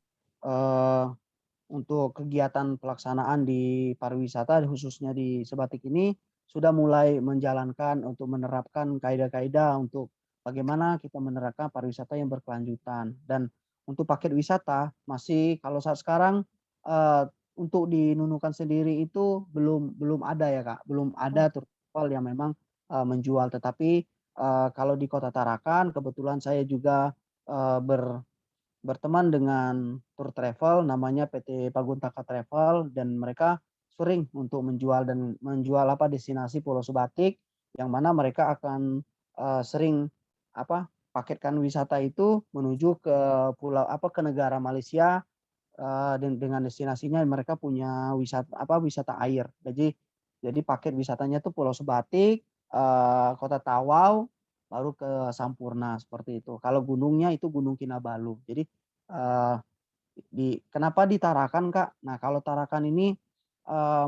untuk kegiatan pelaksanaan di pariwisata khususnya di Sebatik ini sudah mulai menjalankan untuk menerapkan kaidah-kaidah untuk bagaimana kita menerapkan pariwisata yang berkelanjutan. Dan untuk paket wisata masih kalau saat sekarang eh, untuk di Nunukan sendiri itu belum ada ya Kak, belum ada tour travel yang memang menjual. Tetapi kalau di Kota Tarakan kebetulan saya juga berteman dengan tour travel namanya PT Paguntaka Travel, dan mereka sering untuk menjual destinasi Pulau Sebatik, yang mana mereka akan sering paketkan wisata itu menuju ke ke negara Malaysia, dengan destinasinya mereka punya wisata air. Jadi paket wisatanya itu Pulau Sebatik, Kota Tawau, baru ke Sampurna seperti itu. Kalau gunungnya itu Gunung Kinabalu. Jadi eh, kenapa di Tarakan Kak? Nah kalau Tarakan ini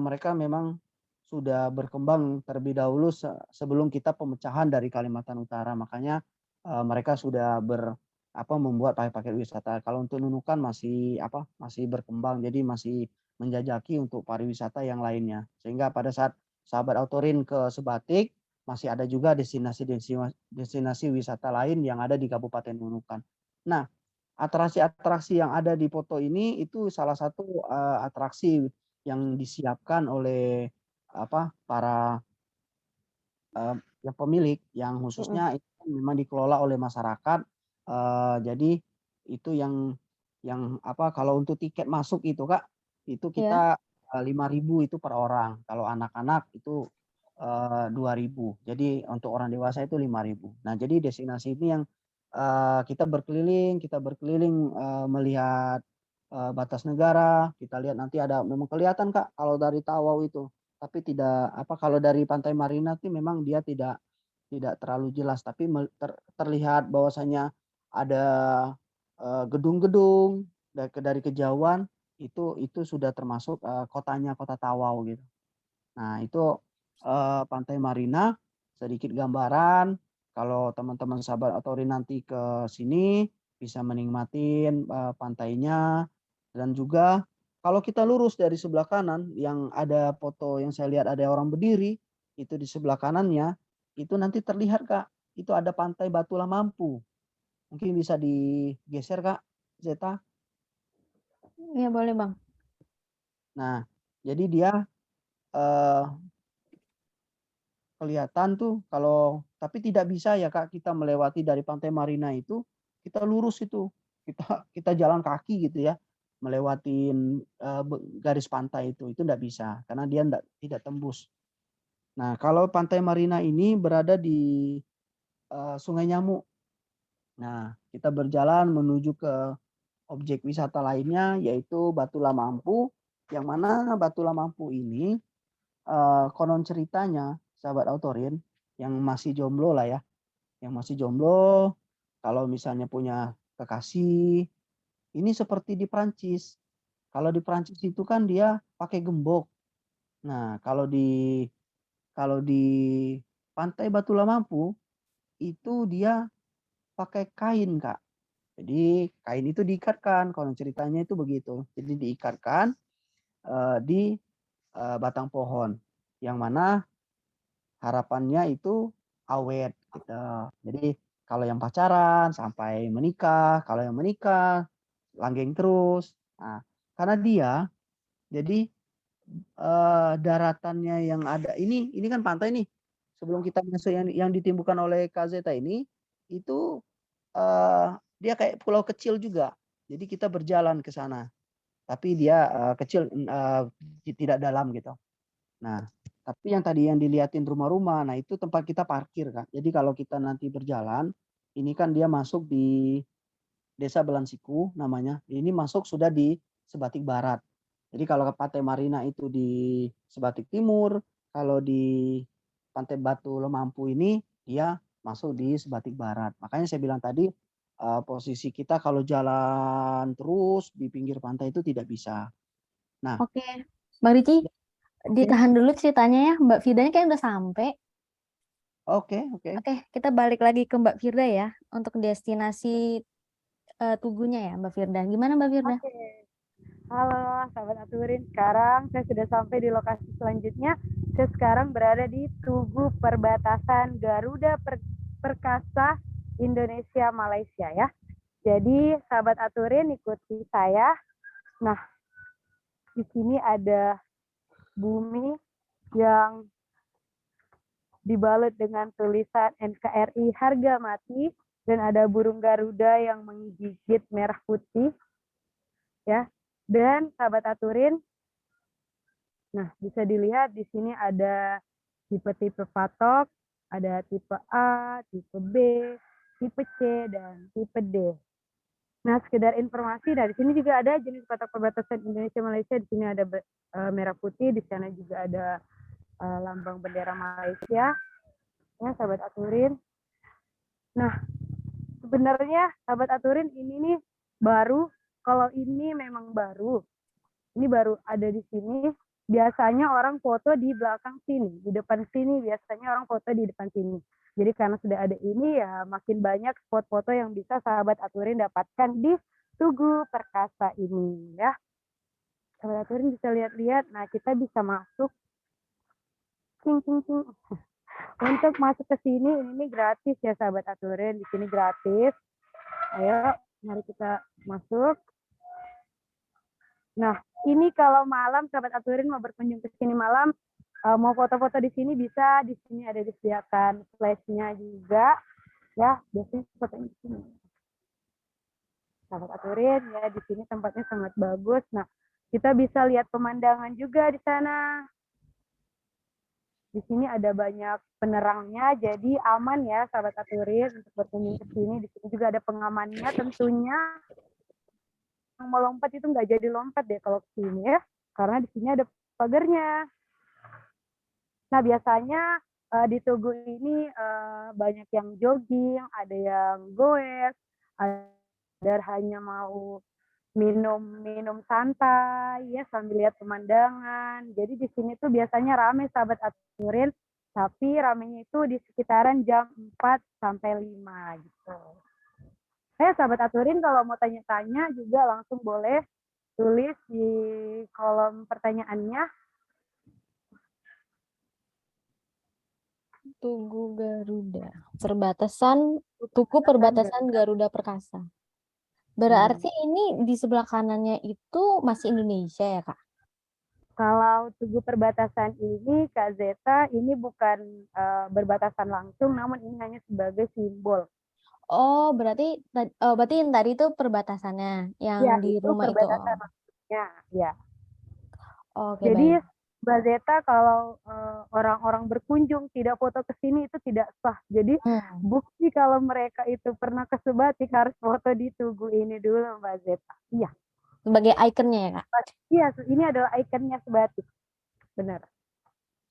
mereka memang sudah berkembang terlebih dahulu sebelum kita pemecahan dari Kalimantan Utara. Makanya mereka sudah membuat paket wisata. Kalau untuk Nunukan masih berkembang, jadi masih menjajaki untuk pariwisata yang lainnya. Sehingga pada saat sahabat autorin ke Sebatik masih ada juga destinasi wisata lain yang ada di Kabupaten Nunukan. Nah, atraksi-atraksi yang ada di foto ini itu salah satu atraksi yang disiapkan oleh para yang pemilik yang khususnya itu memang dikelola oleh masyarakat. Jadi itu yang kalau untuk tiket masuk itu Kak, itu ya. kita 5.000 itu per orang. Kalau anak-anak itu 2.000. Jadi untuk orang dewasa itu 5.000. Nah, jadi destinasi ini yang kita berkeliling melihat batas negara. Kita lihat nanti ada memang kelihatan Kak kalau dari Tawau itu, tapi tidak kalau dari Pantai Marina itu memang dia tidak terlalu jelas, tapi terlihat bahwasanya ada gedung-gedung dari kejauhan itu sudah termasuk kotanya Kota Tawau gitu. Nah, itu Pantai Marina, sedikit gambaran. Kalau teman-teman sahabat Otori nanti ke sini bisa menikmati pantainya, dan juga kalau kita lurus dari sebelah kanan yang ada foto yang saya lihat ada orang berdiri itu di sebelah kanannya itu nanti terlihat Kak, itu ada pantai Batu Lamampu. Mungkin bisa digeser Kak, Zeta. Iya boleh Bang. Nah, jadi dia eh, kelihatan tuh kalau tapi tidak bisa ya Kak kita melewati dari Pantai Marina itu kita lurus itu. Kita jalan kaki gitu ya. Melewatin garis pantai itu enggak bisa karena dia tidak tembus. Nah, kalau Pantai Marina ini berada di Sungai Nyamuk. Nah, kita berjalan menuju ke objek wisata lainnya yaitu Batu Lamampu, yang mana Batu Lamampu ini konon ceritanya sahabat autorin yang masih jomblo lah ya, yang masih jomblo kalau misalnya punya kekasih ini seperti di Prancis. Kalau di Prancis itu kan dia pakai gembok. Nah, kalau di Pantai Batu Lamampu itu dia pakai kain, Kak. Jadi kain itu diikatkan, kalau ceritanya itu begitu. Jadi diikatkan di batang pohon, yang mana harapannya itu awet gitu. Jadi kalau yang pacaran sampai menikah, kalau yang menikah langgeng terus. Nah, karena dia jadi daratannya yang ada ini kan pantai nih. Sebelum kita masuk yang ditimbulkan oleh KZ ini itu dia kayak pulau kecil juga. Jadi kita berjalan ke sana. Tapi dia kecil tidak dalam gitu. Nah, tapi yang tadi yang dilihatin rumah-rumah, nah itu tempat kita parkir Kak. Jadi kalau kita nanti berjalan, ini kan dia masuk di Desa Belansiku namanya. Ini masuk sudah di Sebatik Barat. Jadi kalau ke Pantai Marina itu di Sebatik Timur, kalau di Pantai Batu Lemampu ini dia masuk di Sebatik Barat. Makanya saya bilang tadi posisi kita kalau jalan terus di pinggir pantai itu tidak bisa. Nah, Oke, Mbak Ricci, oke, ditahan dulu ceritanya ya. Mbak Firdanya kayak udah sampai. oke, oke. Oke, kita balik lagi ke Mbak Firda ya untuk destinasi Tugunya ya Mbak Firda. Gimana Mbak Firda? Oke. Halo sahabat Aturin, sekarang saya sudah sampai di lokasi selanjutnya. Saya sekarang berada di Tugu perbatasan Garuda Perkasa Indonesia Malaysia ya. Jadi sahabat Aturin ikuti saya. Nah, di sini ada bumi yang dibalut dengan tulisan NKRI harga mati dan ada burung Garuda yang menggigit merah putih ya. Dan sahabat Aturin, nah bisa dilihat di sini ada tipe-tipe patok, ada tipe A, tipe B, tipe C, dan tipe D. Nah, sekedar informasi, dari sini juga ada jenis patok perbatasan Indonesia Malaysia. Di sini ada merah putih, di sana juga ada lambang bendera Malaysia. Ya, sahabat Aturin. Nah, sebenarnya sahabat Aturin ini nih baru, kalau ini memang baru. Ini baru ada di sini. Biasanya orang foto di belakang sini, di depan sini biasanya orang foto di depan sini. Jadi karena sudah ada ini ya makin banyak spot foto yang bisa sahabat Aturin dapatkan di Tugu Perkasa ini ya. Sahabat Aturin bisa lihat-lihat. Nah, kita bisa masuk. Cing, cing, cing. Untuk masuk ke sini ini gratis ya sahabat Aturin. Di sini gratis. Ayo, mari kita masuk. Nah, ini kalau malam sahabat Aturin mau berkunjung ke sini malam, mau foto-foto di sini bisa. Di sini ada disediakan flashnya juga. Ya, biasanya fotonya di sini. Sahabat Aturin ya, di sini tempatnya sangat bagus. Nah, kita bisa lihat pemandangan juga di sana. Di sini ada banyak penerangnya, jadi aman ya sahabat Aturin untuk berkunjung ke sini. Di sini juga ada pengamannya tentunya. Yang mau lompat itu nggak jadi lompat deh kalau ke sini ya, karena di sini ada pagarnya. Nah, biasanya di Tugu ini banyak yang jogging, ada yang goes, ada hanya mau minum santai ya sambil lihat pemandangan. Jadi di sini tuh biasanya rame sahabat Aturin, tapi ramenya itu di sekitaran jam 4 sampai 5 gitu. Sahabat Aturin kalau mau tanya-tanya juga langsung boleh tulis di kolom pertanyaannya. Tugu Garuda. Tugu Perbatasan perbatasan Garuda. Garuda Perkasa. Hmm. Berarti ini di sebelah kanannya itu masih Indonesia ya, Kak? Kalau Tugu Perbatasan ini, Kak Zeta, ini bukan berbatasan langsung, namun ini hanya sebagai simbol. Oh, berarti yang tadi itu perbatasannya, yang Ya, di itu rumah itu. perbatasan maksudnya. Ya. Oke, Jadi baik. Mbak Zeta kalau orang-orang berkunjung tidak foto ke sini itu tidak sah. Jadi bukti kalau mereka itu pernah ke Sebatik harus foto di Tugu ini dulu, Mbak Zeta. Iya. Sebagai ikonnya ya, Kak? Iya, ini adalah ikonnya Sebatik. Benar.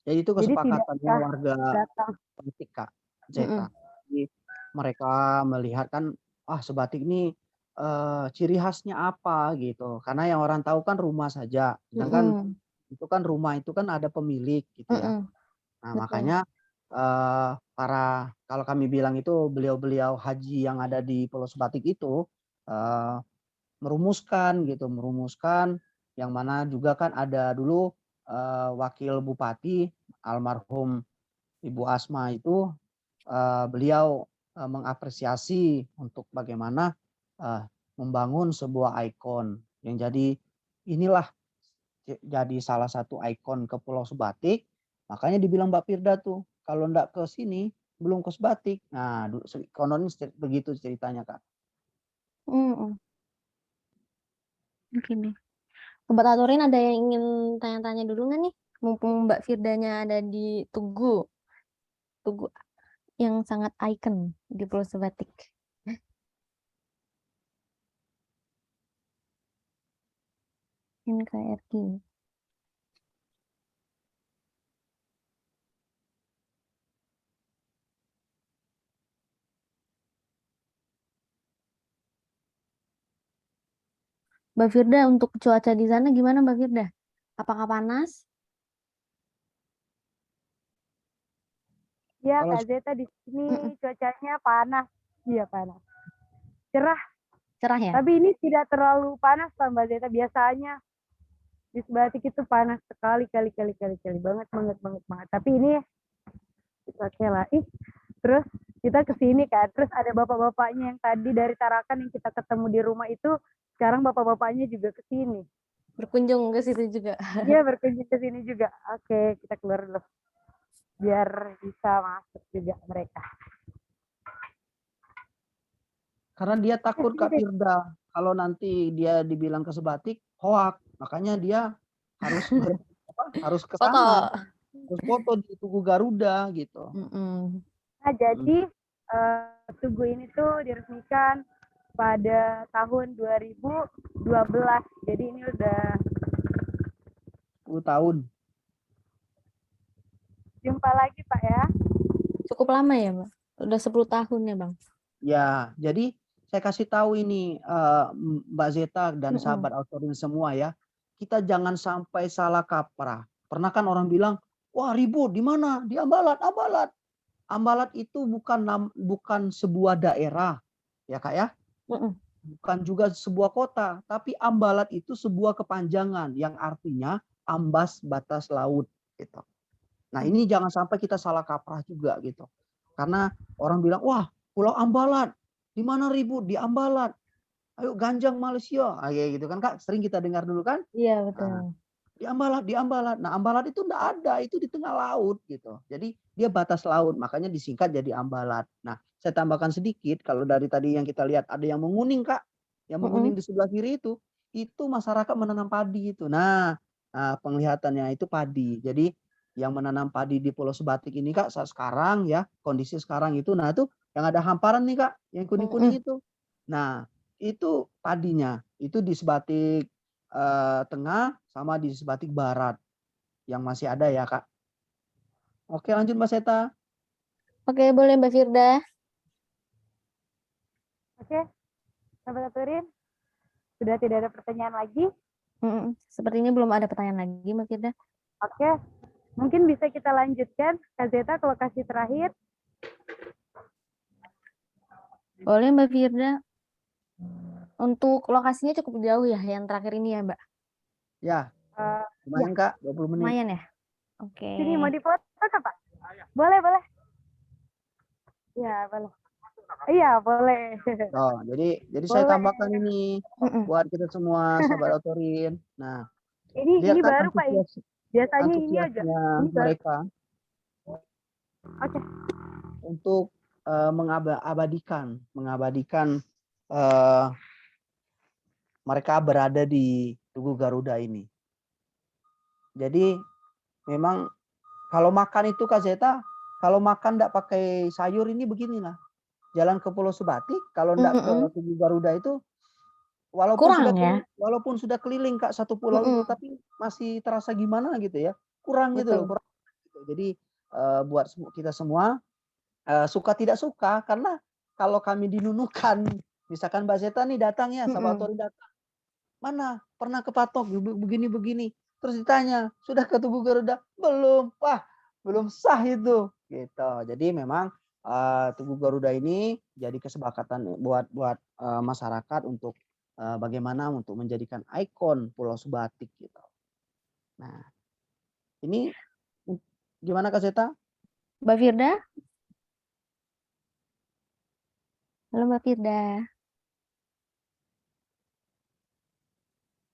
Jadi itu Jadi tidak kesepakatannya sah warga datang. Sebatik, Kak Zeta. Jadi mereka melihat kan, Sebatik ini ciri khasnya apa gitu. Karena yang orang tahu kan rumah saja. Sedangkan itu kan rumah itu kan ada pemilik gitu ya. Nah, Betul. makanya kalau kami bilang itu beliau-beliau haji yang ada di Pulau Sebatik itu merumuskan yang mana juga kan ada dulu wakil bupati almarhum Ibu Asma itu beliau mengapresiasi untuk bagaimana membangun sebuah ikon yang inilah jadi salah satu ikon ke Pulau Sebatik. Makanya dibilang Mbak Firda tuh kalau ndak ke sini belum ke Sebatik. Nah, konon begitu ceritanya, Kak. Oke nih. Sobat Aturin ada yang ingin tanya-tanya dulu nggak nih? Mumpung Mbak Firdanya ada di Tugu yang sangat ikon di Pulau Sebatik. NKRI. Mbak Firda, untuk cuaca di sana gimana Mbak Firda? Apakah panas? Ya, Kalau Kak Zeta di sini cuacanya panas. Iya, panas. Cerah. Cerah ya? Tapi ini tidak terlalu panas, Mbak Zeta. Biasanya di Sebatik itu panas sekali banget. Tapi ini oke lah. Terus kita ke sini kan. Terus ada bapak-bapaknya yang tadi dari Tarakan yang kita ketemu di rumah itu, sekarang bapak-bapaknya juga ke sini. Berkunjung ke situ juga. Iya, berkunjung ke sini juga. Oke, kita keluar dulu. Biar bisa masuk juga mereka. karena dia takut Kak Firda kalau nanti dia dibilang ke Sebatik hoak, makanya dia harus harus ke sana, harus foto di Tugu Garuda gitu. Nah, jadi Tugu ini tuh diresmikan pada tahun 2012. Jadi ini udah 10 tahun. Jumpa lagi Pak ya. Cukup lama ya Mbak? Udah 10 tahun ya Bang? Ya, jadi saya kasih tahu ini Mbak Zeta dan sahabat Autorin semua ya. Kita jangan sampai salah kaprah. Pernah kan orang bilang, wah ribut di mana? Di Ambalat, Ambalat. Ambalat itu bukan sebuah daerah, ya Kak ya. Bukan juga sebuah kota, tapi Ambalat itu sebuah kepanjangan yang artinya ambas batas laut gitu. Nah, ini jangan sampai kita salah kaprah juga gitu. Karena orang bilang, wah Pulau Ambalat, di mana ribut? Di Ambalat. Ayo Ganjang Malaysia. Kayak gitu kan Kak, sering kita dengar dulu kan? Iya, betul. Di Ambalat. Nah, Ambalat itu enggak ada, itu di tengah laut gitu. Jadi dia batas laut, makanya disingkat jadi Ambalat. Nah, saya tambahkan sedikit, kalau dari tadi yang kita lihat ada yang menguning Kak. Yang menguning di sebelah kiri itu masyarakat menanam padi itu. Nah, penglihatannya itu padi. Jadi yang menanam padi di Pulau Sebatik ini Kak, saat sekarang ya, kondisi sekarang itu, nah itu yang ada hamparan nih Kak, yang kuning-kuning itu. Nah, itu padinya, itu di Sebatik tengah sama di Sebatik Barat yang masih ada ya Kak. Oke lanjut Mbak Seta. Oke, boleh Mbak Firda. Oke, Sahabat Aturin, sudah tidak ada pertanyaan lagi. Sepertinya belum ada pertanyaan lagi Mbak Firda. Oke, mungkin bisa kita lanjutkan Kak Zeta ke lokasi terakhir. Boleh Mbak Firda. Untuk lokasinya cukup jauh ya, yang terakhir ini ya Mbak? Ya, lumayan Kak, 20 menit. Lumayan ya? Oke. Sini mau difoto Kak Pak? Boleh. Iya, boleh. Iya, boleh. Oh, jadi saya Boleh. tambahkan ini Mm-mm. buat kita semua sahabat Autorin. Nah, Ini lihat kan baru Pak. Biasanya ini agak antusiasnya ini baru. mereka Oke. untuk mengabadikan eh, mereka berada di Tugu Garuda ini. Jadi memang kalau makan itu Kak Zeta, kalau makan enggak pakai sayur ini beginilah. Jalan ke Pulau Sebatik kalau enggak ke Mm-mm. Tugu Garuda itu walaupun Kurang ya? sudah keliling Kak satu pulau itu Mm-mm. tapi masih terasa gimana gitu ya. Kurang gitu loh, Betul. kurang. Jadi buat kita semua suka tidak suka karena kalau kami dinunukan misalkan Mbak Zeta nih datang ya, sahabat Mm-mm. Autori datang. Mana pernah ke Patok begini-begini. Terus ditanya, sudah ke Tugu Garuda? Belum. Wah, belum sah itu. Gitu. Jadi memang Tugu Garuda ini jadi kesepakatan buat masyarakat untuk bagaimana untuk menjadikan ikon Pulau Sebatik gitu. Nah, ini gimana Kak Zeta? Mbak Firda? Halo Mbak Firda.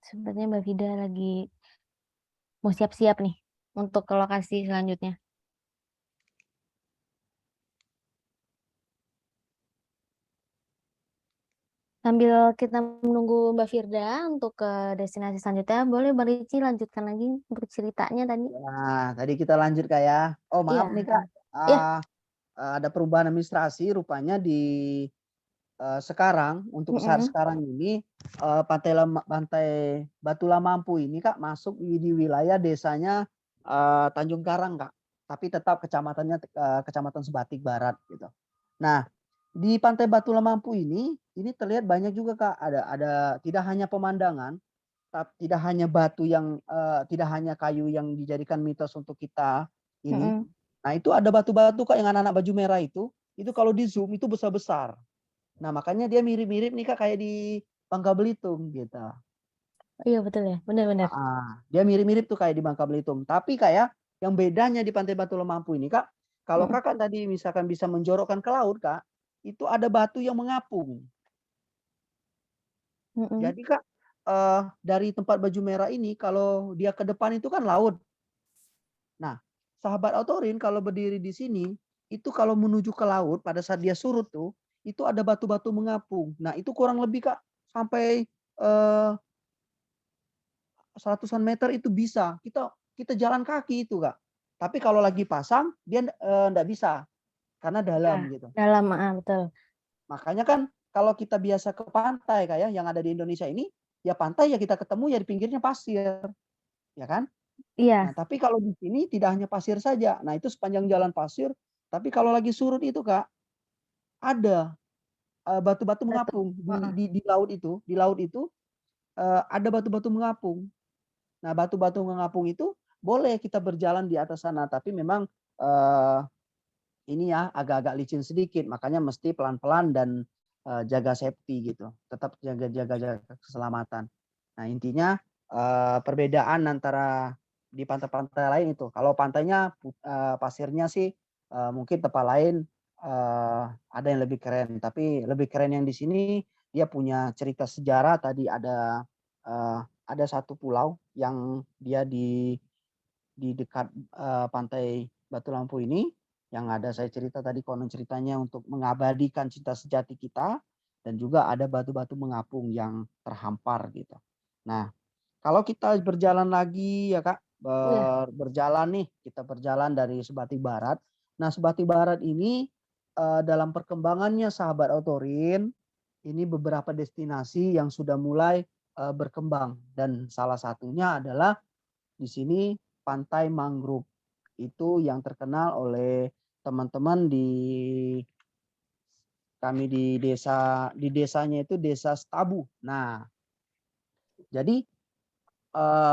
Sepertinya Mbak Firda lagi mau siap-siap nih untuk ke lokasi selanjutnya. Sambil kita menunggu Mbak Firda untuk ke destinasi selanjutnya, boleh Mbak Rici lanjutkan lagi untuk ceritanya tadi? Nah, tadi kita lanjut Kak ya. Oh, Iya. maaf nih Kak. Iya. Ada perubahan administrasi rupanya di sekarang untuk saat Mm-mm. sekarang ini pantai Batu Lamampu ini Kak masuk di wilayah desanya Tanjung Karang Kak, tapi tetap kecamatannya Kecamatan Sebatik Barat gitu. Nah, di Pantai Batu Lamampu ini terlihat banyak juga Kak, ada tidak hanya pemandangan, tapi tidak hanya batu yang tidak hanya kayu yang dijadikan mitos untuk kita ini. Mm-mm. Nah, itu ada batu-batu Kak yang anak-anak baju merah itu kalau di zoom itu besar-besar. Nah, makanya dia mirip-mirip nih Kak kayak di Bangka Belitung gitu. Iya betul ya, benar-benar. Dia mirip-mirip tuh kayak di Bangka Belitung. Tapi kayak yang bedanya di Pantai Batu Lamampu ini Kak, kalau Mm-mm. Kakak tadi misalkan bisa menjorokkan ke laut Kak, itu ada batu yang mengapung. Mm-mm. Jadi Kak, dari tempat baju merah ini kalau dia ke depan itu kan laut. Nah, sahabat Autorin kalau berdiri di sini, itu kalau menuju ke laut pada saat dia surut tuh, itu ada batu-batu mengapung. Nah, itu kurang lebih Kak sampai seratusan meter itu bisa. Kita jalan kaki itu Kak. Tapi kalau lagi pasang dia enggak bisa karena Ya, dalam gitu. dalam, betul. Makanya kan kalau kita biasa ke pantai kayak yang ada di Indonesia ini, ya pantai ya kita ketemu ya di pinggirnya pasir, ya kan? Nah, Iya, tapi kalau di sini tidak hanya pasir saja. Nah, itu sepanjang jalan pasir, tapi kalau lagi surut itu Kak, ada batu-batu betul. mengapung Heeh. di laut itu. Di laut itu ada batu-batu mengapung. Nah, batu-batu mengapung itu boleh kita berjalan di atas sana, tapi memang ini ya agak-agak licin sedikit, makanya mesti pelan-pelan dan jaga safety gitu. Tetap jaga keselamatan. Nah, intinya perbedaan antara di pantai-pantai lain itu. Kalau pantainya pasirnya sih mungkin tempat lain ada yang lebih keren, tapi lebih keren yang di sini dia punya cerita sejarah. Tadi ada satu pulau yang dia di dekat pantai Batu Lampu ini yang ada saya cerita tadi konon ceritanya untuk mengabadikan cinta sejati kita dan juga ada batu-batu mengapung yang terhampar gitu. Nah, kalau kita berjalan lagi ya Kak, Iya. berjalan nih, kita berjalan dari Sebatik Barat. Nah, Sebatik Barat ini dalam perkembangannya sahabat Autorin, ini beberapa destinasi yang sudah mulai berkembang dan salah satunya adalah di sini Pantai Mangrove. Itu yang terkenal oleh teman-teman kami di desanya itu Desa Stabu. Nah, jadi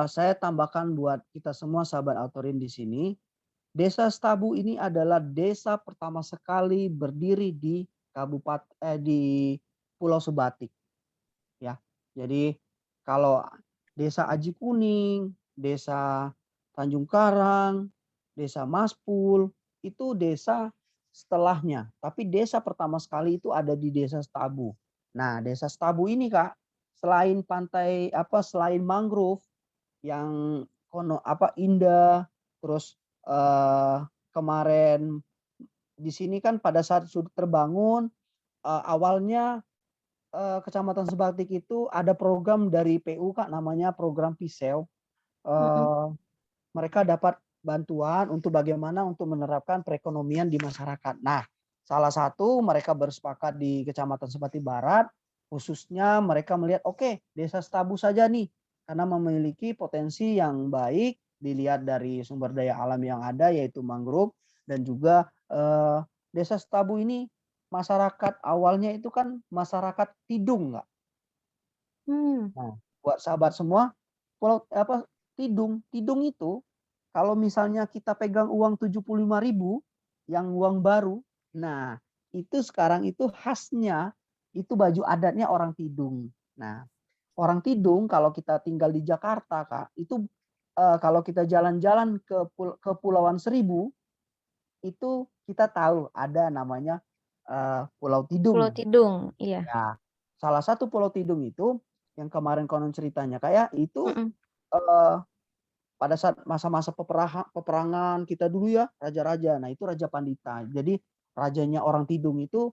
saya tambahkan buat kita semua sahabat Autorin di sini, Desa Stabu ini adalah desa pertama sekali berdiri di di Pulau Sebatik ya. Jadi kalau Desa Aji Kuning, Desa Tanjung Karang, Desa Maspul, itu desa setelahnya. Tapi desa pertama sekali itu ada di Desa Stabu. Nah, Desa Stabu ini Kak, selain pantai selain mangrove yang indah, terus kemarin di sini kan pada saat sudah terbangun awalnya Kecamatan Sebatik itu ada program dari PU Kak, namanya program Piseu. Mhm. Mereka dapat bantuan untuk bagaimana untuk menerapkan perekonomian di masyarakat. Nah, salah satu mereka bersepakat di Kecamatan Sebatik Barat, khususnya mereka melihat oke, Desa Stabu saja nih, karena memiliki potensi yang baik dilihat dari sumber daya alam yang ada yaitu mangrove dan juga Desa Stabu ini masyarakat awalnya itu kan masyarakat Tidung, Kak. Mmm. Nah, buat sahabat semua, pulau Tidung itu kalau misalnya kita pegang uang 75.000 yang uang baru, nah itu sekarang itu khasnya itu baju adatnya orang Tidung. Nah, orang Tidung kalau kita tinggal di Jakarta, Kak, itu kalau kita jalan-jalan ke Kepulauan Seribu, itu kita tahu ada namanya Pulau Pulau Tidung. Tidung, iya. Ya, salah satu Pulau Tidung itu yang kemarin konon ceritanya kayak itu Mhm. eh, pada saat masa-masa peperangan kita dulu ya, raja-raja. Nah, itu Raja Pandita. Jadi rajanya orang Tidung itu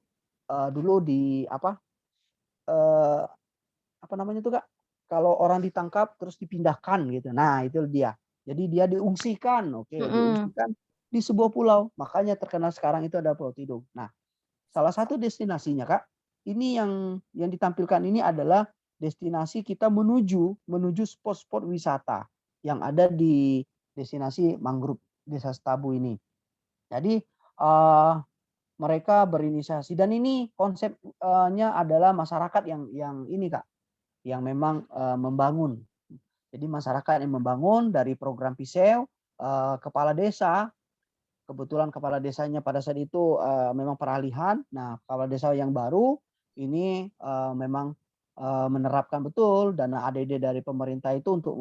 dulu eh, apa namanya itu Kak? Kalau orang ditangkap terus dipindahkan gitu. Nah, itu dia. Jadi dia diungsikan, oke, Mhm. diungsikan di sebuah pulau. Makanya terkenal sekarang itu ada Pulau Tidung. Nah, salah satu destinasinya Kak, ini yang ditampilkan ini adalah destinasi kita menuju spot-spot wisata yang ada di destinasi mangrove Desa Stabu ini. Jadi mereka berinisiasi dan ini konsepnya adalah masyarakat yang ini Kak, yang memang membangun. Jadi masyarakat yang membangun dari program Piseu, kepala desa. Kebetulan kepala desanya pada saat itu memang peralihan. Nah, kepala desa yang baru ini memang menerapkan betul dana ADD dari pemerintah itu untuk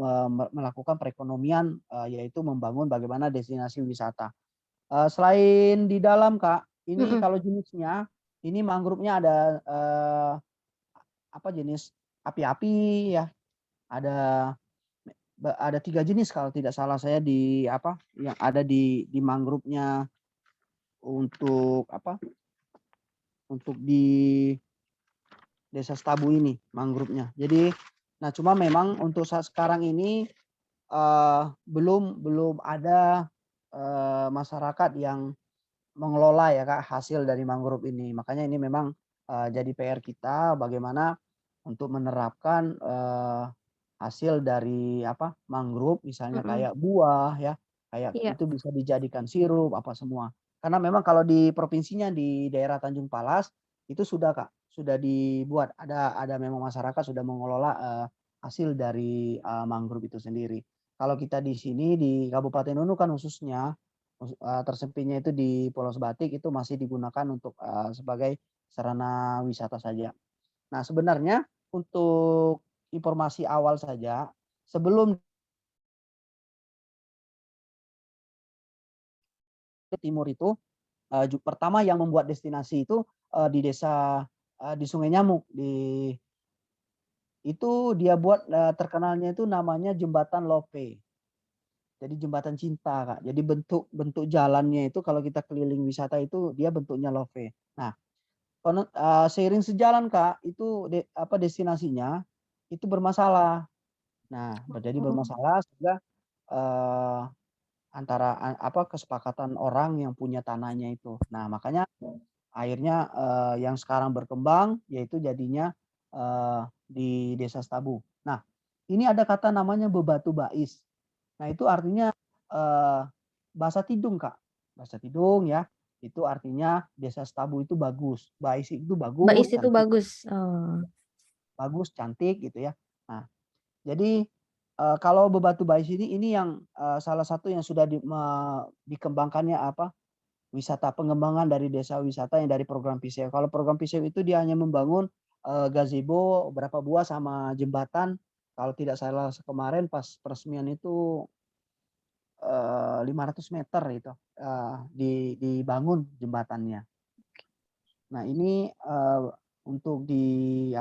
melakukan perekonomian yaitu membangun bagaimana destinasi wisata. Selain di dalam Kak, ini Mhm. kalau jenisnya ini mangrove-nya ada jenis api-api ya, ada ada 3 jenis kalau tidak salah saya yang ada di mangrove-nya untuk untuk di Desa Stabu ini mangrove-nya. Jadi nah cuma memang untuk saat sekarang ini belum ada masyarakat yang mengelola ya Kak hasil dari mangrove ini. Makanya ini memang jadi PR kita bagaimana untuk menerapkan hasil dari mangrove misalnya Mhm. kayak buah ya, kayak Iya. itu bisa dijadikan sirup apa semua. Karena memang kalau di provinsinya di daerah Tanjung Palas itu sudah Kak, sudah dibuat ada memang masyarakat sudah mengelola hasil dari mangrove itu sendiri. Kalau kita di sini di Kabupaten Nunukan khususnya tersempitnya itu di Pulau Sebatik itu masih digunakan untuk sebagai sarana wisata saja. Nah, sebenarnya untuk informasi awal saja, sebelum ke timur itu pertama yang membuat destinasi itu di desa di Sungai Nyamuk itu dia buat terkenalnya itu namanya Jembatan Lope. Jadi jembatan cinta, Kak. Jadi bentuk bentuk jalannya itu kalau kita keliling wisata itu dia bentuknya love. Nah, seiring sejalan, Kak, itu destinasinya itu bermasalah. Nah, jadi Oh. bermasalah sehingga eee, antara kesepakatan orang yang punya tanahnya itu. Nah, makanya akhirnya yang sekarang berkembang yaitu jadinya di Desa Stabu. Nah, ini ada kata namanya Bebatu Bais. Nah, itu artinya bahasa Tidung, Kak. Bahasa Tidung ya, itu artinya Desa Stabu itu bagus. Bais itu Bais bagus, itu cantik. bagus? Oh. Bagus, cantik gitu ya. Nah, jadi kalau Bebatu Bais ini yang salah satu yang sudah dikembangkannya wisata pengembangan dari desa wisata yang dari program PISEW. Kalau program PISEW itu dia hanya membangun gazebo berapa buah sama jembatan. Kalau tidak salah kemarin pas peresmian itu 500 meter itu di dibangun jembatannya. Nah, ini untuk di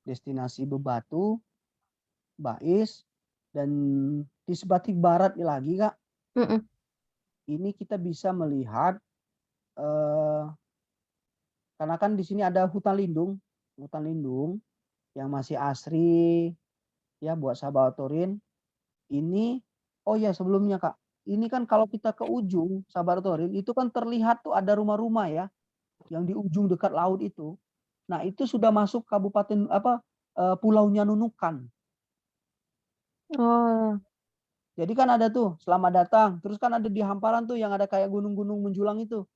destinasi Bebatu, Bais, dan di Sebatik Barat lagi, Kak. Ini kita bisa melihat karena kan di sini ada hutan lindung yang masih asri ya buat sahabat Torin. Ini oh ya sebelumnya Kak, ini kan kalau kita ke ujung sahabat Torin itu kan terlihat tuh ada rumah-rumah ya yang di ujung dekat laut itu. Nah, itu sudah masuk kabupaten Pulaunya Nunukan. Oh. Jadi kan ada tuh selamat datang, terus kan ada di hamparan tuh yang ada kayak gunung-gunung menjulang itu.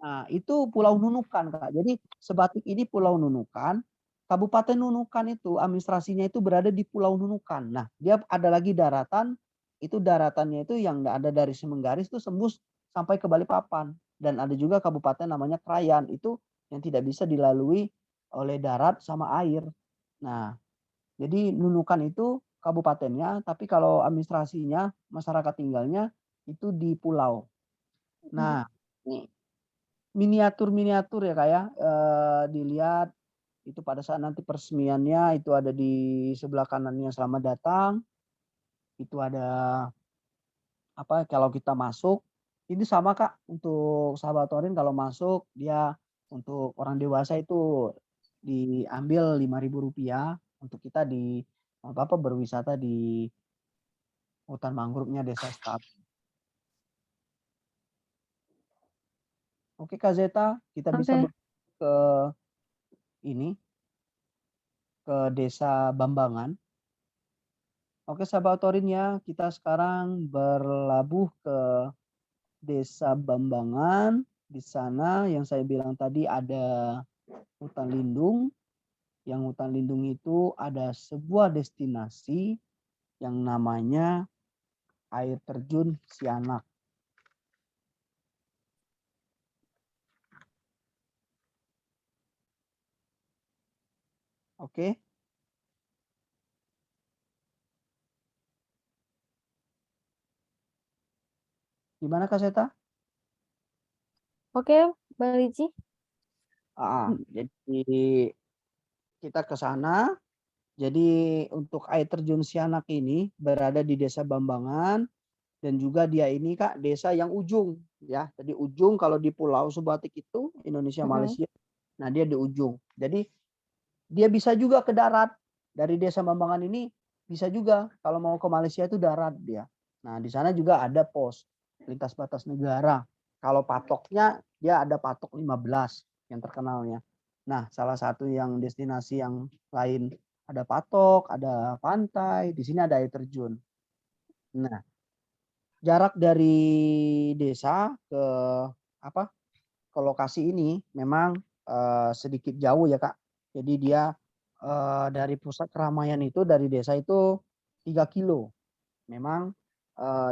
Nah, itu Pulau Nunukan, Kak. Jadi Sebatik ini Pulau Nunukan, Kabupaten Nunukan itu administrasinya itu berada di Pulau Nunukan. Nah, dia ada lagi daratan, itu daratannya itu yang ada dari Semenggaris itu sembus sampai ke Balikpapan. Dan ada juga kabupaten namanya Krayan, itu yang tidak bisa dilalui oleh darat sama air. Nah, jadi Nunukan itu kabupatennya, tapi kalau administrasinya, masyarakat tinggalnya itu di pulau. Nah, ini miniatur-miniatur ya Kak ya, dilihat itu pada saat nanti peresmiannya itu ada di sebelah kanannya selamat datang. Itu ada kalau kita masuk ini sama Kak untuk sahabat Torin kalau masuk dia untuk orang dewasa itu diambil Rp5.000 untuk kita di berwisata di hutan mangrove-nya Desa Stab. Oke Kak Zeta, kita bisa ke ini ke Desa Bambangan. Oke sahabat Torin ya, kita sekarang berlabuh ke Desa Bambangan. Di sana yang saya bilang tadi ada hutan lindung. Yang hutan lindung itu ada sebuah destinasi yang namanya air terjun Sianak. Oke. Gimana Kak Seta? Oke, Bang Ricci. Jadi kita ke sana. Jadi untuk air terjun Sianak ini berada di Desa Bambangan dan juga dia ini Kak desa yang ujung ya. Jadi ujung kalau di Pulau Sebatik itu Indonesia Malaysia. Nah, dia di ujung. Jadi dia bisa juga ke darat. Dari Desa Bambangan ini bisa juga kalau mau ke Malaysia itu darat dia. Nah, di sana juga ada pos lintas batas negara. Kalau patoknya dia ada patok 15 yang terkenalnya. Nah, salah satu yang destinasi yang lain ada patok, ada pantai, di sini ada air terjun. Nah, jarak dari desa ke lokasi ini memang sedikit jauh ya Kak. Jadi dia dari pusat keramaian itu dari desa itu 3 kilo. Memang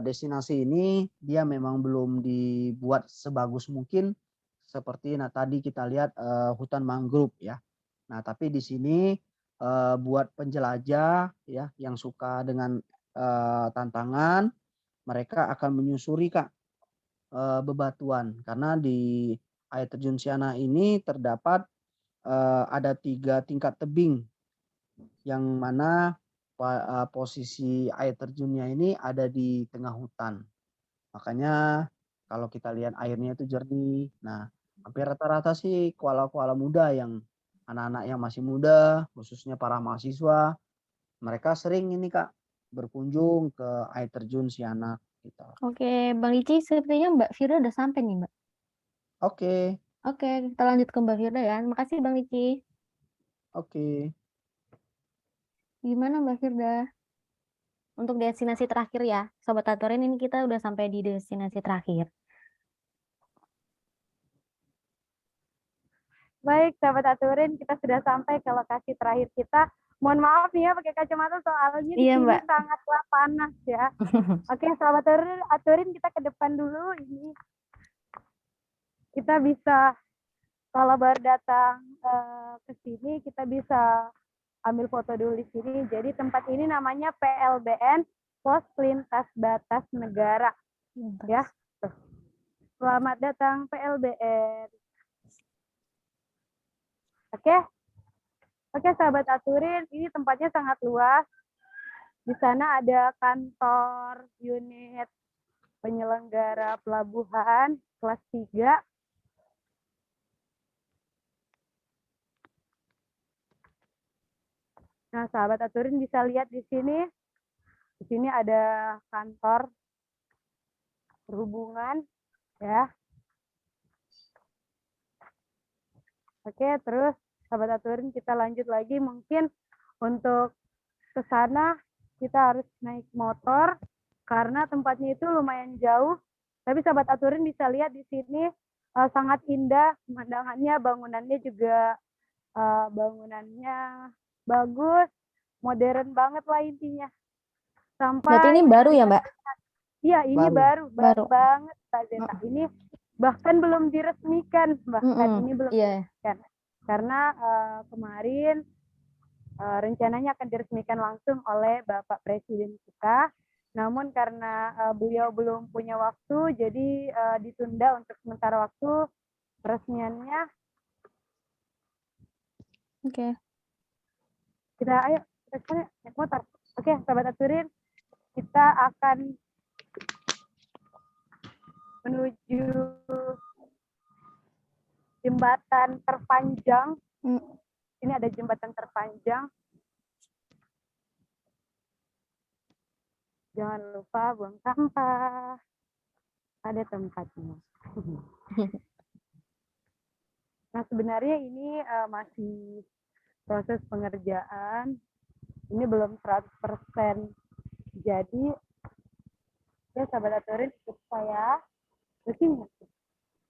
destinasi ini dia memang belum dibuat sebagus mungkin seperti tadi kita lihat hutan mangrove ya. Nah, tapi di sini buat penjelajah ya yang suka dengan tantangan mereka akan menyusuri Kak bebatuan karena di air terjun Sianak ini terdapat ada 3 tingkat tebing yang mana posisi air terjunnya ini ada di tengah hutan. Makanya kalau kita lihat airnya itu jernih. Nah, hampir rata-rata sih koala-koala muda yang anak-anak yang masih muda, khususnya para mahasiswa, mereka sering ini Kak berkunjung ke air terjun Sianak gitu. Oke, Bang Ricci, sepertinya Mbak Firda udah sampai nih, Mbak. Oke. Oke, kita lanjut ke Mbak Firda ya. Terima kasih Bang Ricci. Oke. Gimana Mbak Firda? Untuk destinasi terakhir ya, Sobat Atorin ini kita udah sampai di destinasi terakhir. Baik, sahabat Aturin, kita sudah sampai ke lokasi terakhir kita. Mohon maaf nih ya pakai kacamata soalnya di sini Mbak. sangatlah panas ya. Oke, sahabat Aturin kita ke depan dulu. Ini kita bisa kalau baru datang ke sini kita bisa ambil foto dulu di sini. Jadi tempat ini namanya PLBN, Pos Lintas Batas Negara. Bentar. Ya. Tuh. Selamat datang PLBN. Oke. Oke, sahabat Aturin, ini tempatnya sangat luas. Di sana ada kantor unit penyelenggara pelabuhan kelas 3. Nah, sahabat Aturin bisa lihat di sini. Di sini ada kantor perhubungan, ya. Oke, terus sahabat Aturin kita lanjut lagi. Mungkin untuk ke sana kita harus naik motor karena tempatnya itu lumayan jauh. Tapi sahabat Aturin bisa lihat di sini sangat indah pemandangannya, bangunannya juga bangunannya bagus, modern banget lah intinya. Berarti ini Sampai baru ya, Mbak? iya, ini baru Baru. banget Mbak Zeta. Ini bahkan belum diresmikan, ini belum Iya. diresmikan. Karena kemarin rencananya akan diresmikan langsung oleh Bapak Presiden kita. Namun karena beliau belum punya waktu, jadi ditunda untuk sementara waktu peresmiannya. Oke. Kita ayo naik motor. Oke, sahabat Aturin, kita akan menuju jembatan terpanjang. Ini ada jembatan terpanjang. Jangan lupa buang sampah. Ada tempatnya. Nah, sebenarnya ini masih proses pengerjaan. Ini belum 100%. Jadi, ya sahabat Aturin, ikut saya ke sini.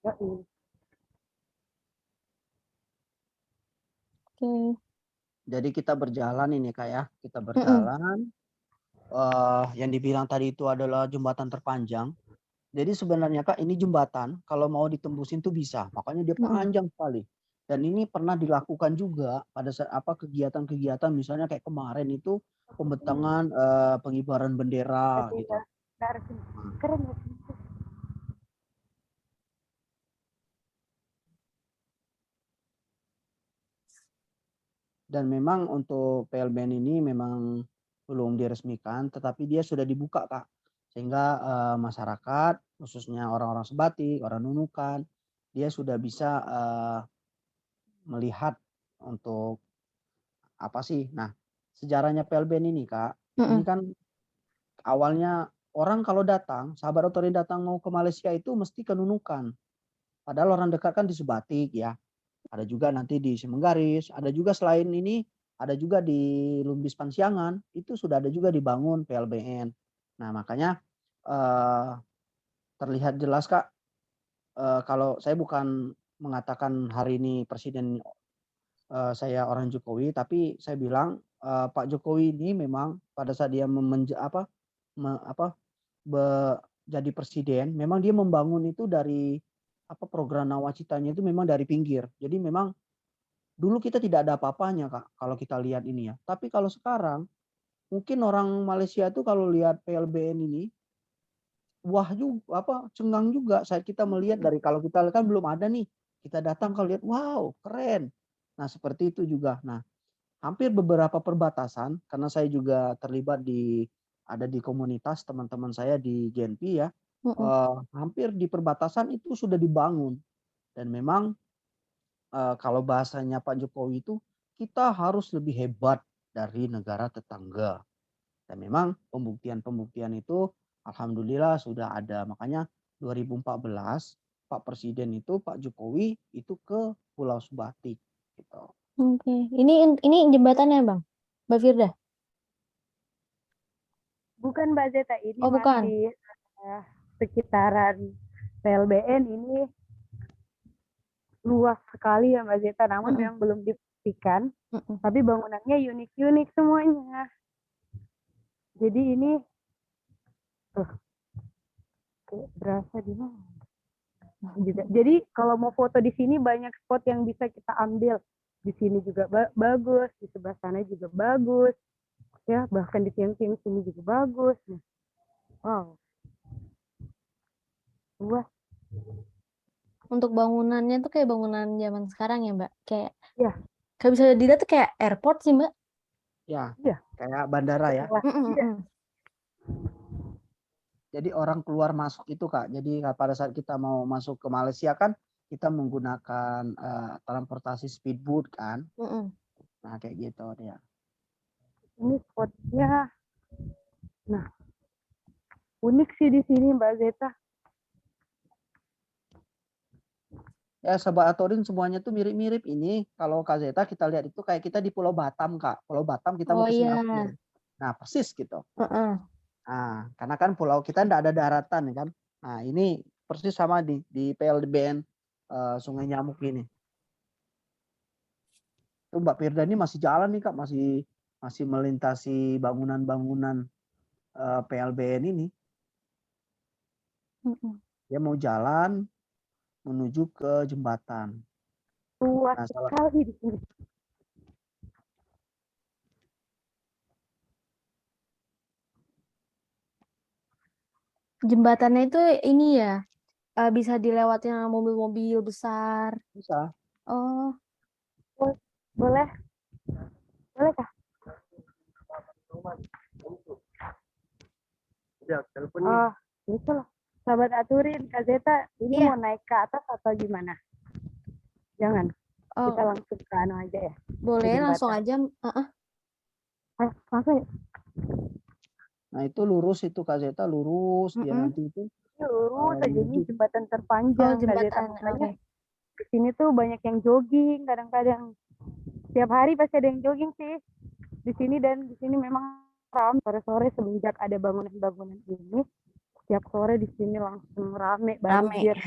Yoi. Oke. Jadi kita berjalan ini Kak ya, kita berjalan. Yang dibilang tadi itu adalah jembatan terpanjang. Jadi sebenarnya Kak ini jembatan kalau mau ditembusin tuh bisa, makanya dia panjang sekali. Dan ini pernah dilakukan juga pada saat kegiatan-kegiatan misalnya kayak kemarin itu pembentangan pengibaran bendera gitu. Keren ya. Dan memang untuk PLBN ini memang belum diresmikan, tetapi dia sudah dibuka Kak. Sehingga masyarakat, khususnya orang-orang Sebatik, orang Nunukan, dia sudah bisa melihat untuk apa sih. Nah, sejarahnya PLBN ini Kak, ini kan awalnya orang kalau datang, sahabat Aturin datang mau ke Malaysia itu mesti ke Nunukan. Padahal orang dekat kan di Sebatik ya. Ada juga nanti di Semenggaris, ada juga selain ini, ada juga di Lumbis Pansiangan, itu sudah ada juga dibangun PLBN. Nah makanya terlihat jelas Kak, kalau saya bukan mengatakan hari ini Presiden saya orang Jokowi, tapi saya bilang Pak Jokowi ini memang pada saat dia jadi presiden, memang dia membangun itu dari program nawacitanya itu memang dari pinggir. Jadi memang dulu kita tidak ada apa-apanya Kak, kalau kita lihat ini ya. Tapi kalau sekarang, mungkin orang Malaysia itu kalau lihat PLBN ini, wah juga cengang juga saat kita melihat dari kalau kita kan belum ada nih. Kita datang kalau lihat, wow keren. Nah seperti itu juga. Nah hampir beberapa perbatasan, karena saya juga terlibat ada di komunitas teman-teman saya di GNP ya, hampir di perbatasan itu sudah dibangun. Dan memang kalau bahasanya Pak Jokowi itu, kita harus lebih hebat dari negara tetangga. Dan memang pembuktian-pembuktian itu alhamdulillah sudah ada. Makanya 2014 Pak Presiden itu, Pak Jokowi itu ke Pulau Subatik gitu. Oke. Ini jembatannya Bang? Mbak Firda? Bukan Mbak Zeta, ini bukan. masih sekitaran PLBN ini luas sekali ya Mbak Zeta, namun memang belum dibuktikan. Tapi bangunannya unik-unik semuanya. Jadi ini berasa di mana? Jadi kalau mau foto di sini banyak spot yang bisa kita ambil. Di sini juga bagus, di sebelah sana juga bagus. Ya, bahkan di tiang-tiang sini juga bagus. Wow. luas. Untuk bangunannya tuh kayak bangunan zaman sekarang ya, Mbak. Kayak Iya. Kayak bisa dilihat tuh kayak airport sih, Mbak. Ya, Iya. kayak bandara ya. Wah, iya. Jadi orang keluar masuk itu Kak. Jadi pada saat kita mau masuk ke Malaysia kan kita menggunakan transportasi speedboat kan. Nah kayak gitu dia. Ini spotnya. Nah, unik sih di sini Mbak Zeta. Ya Sobat Atorin semuanya tuh mirip-mirip ini. Kalau Kak Zeta kita lihat itu kayak kita di Pulau Batam Kak. Pulau Batam kita mau Oh ke iya. Singapura. Nah persis gitu. Heeh. Nah karena kan pulau kita tidak ada daratan kan. Nah ini persis sama di PLBN Sungai Nyamuk ini. Itu Mbak Firda ini masih jalan nih Kak. Masih melintasi bangunan-bangunan PLBN ini. Dia mau jalan menuju ke jembatan. Luas Nah, sekali di sini. Jembatannya itu ini ya, bisa dilewatin sama mobil-mobil besar. bisa. Oh, Boleh? Boleh kah? Ya, telepon Oh, gitu loh. Sahabat Aturin, Kak Zeta, ini Iya. mau naik ke atas atau gimana? Jangan. Kita oh langsung ke anu aja ya. boleh jembatan. langsung aja. Ayo, langsung ya. Nah itu lurus itu Kak Zeta lurus dia nanti itu Ini lurus aja, ini menuju. jembatan Oh, terpanjang Kak Zeta. jembatan. Makanya Oke. di sini tuh banyak yang jogging kadang-kadang. Setiap hari pasti ada yang jogging sih di sini, dan di sini memang ramai sore-sore semenjak ada bangunan-bangunan ini. Setiap sore di sini langsung rame banjir.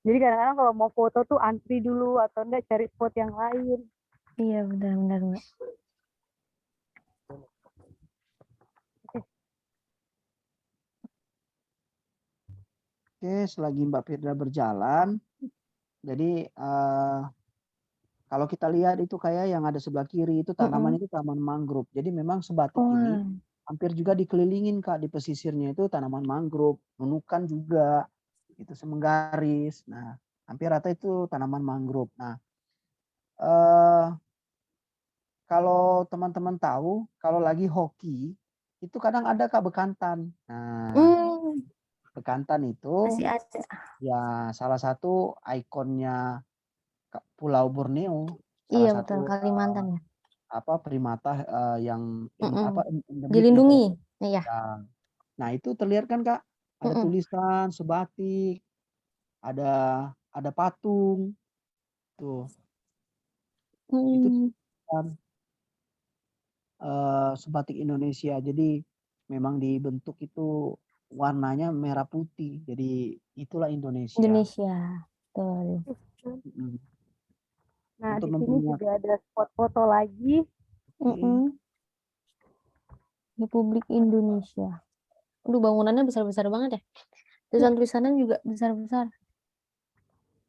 Jadi kadang-kadang kalau mau foto tuh antri dulu atau enggak cari spot yang lain. Iya, benar-benar, Mbak. Oke, selagi Mbak Firda berjalan, jadi kalau kita lihat itu kayak yang ada sebelah kiri itu tanaman itu taman mangrove. Jadi memang Sebatik ini hampir juga dikelilingin Kak di pesisirnya itu tanaman mangrove, nunukan juga, itu semenggaris. Nah, hampir rata itu tanaman mangrove. Nah, kalau teman-teman tahu, kalau lagi hoki itu kadang ada Kak bekantan. Nah, bekantan itu Masih ada. ya salah satu ikonnya Pulau Borneo, Iya, salah betul, satu Kalimantan ya. primata yang endemik di Dilindungi. Pulau. Iya. Ya. Nah itu terlihat kan Kak, ada tulisan Sebatik, ada patung, tuh. Itu kan Sebatik Indonesia. Jadi memang dibentuk itu warnanya merah putih. Jadi itulah Indonesia. Indonesia. Betul. Nah, Untuk di sini mempunyai juga ada spot foto lagi. Republik Indonesia. Aduh, bangunannya besar-besar banget ya. Tulisan-tulisannya juga besar-besar.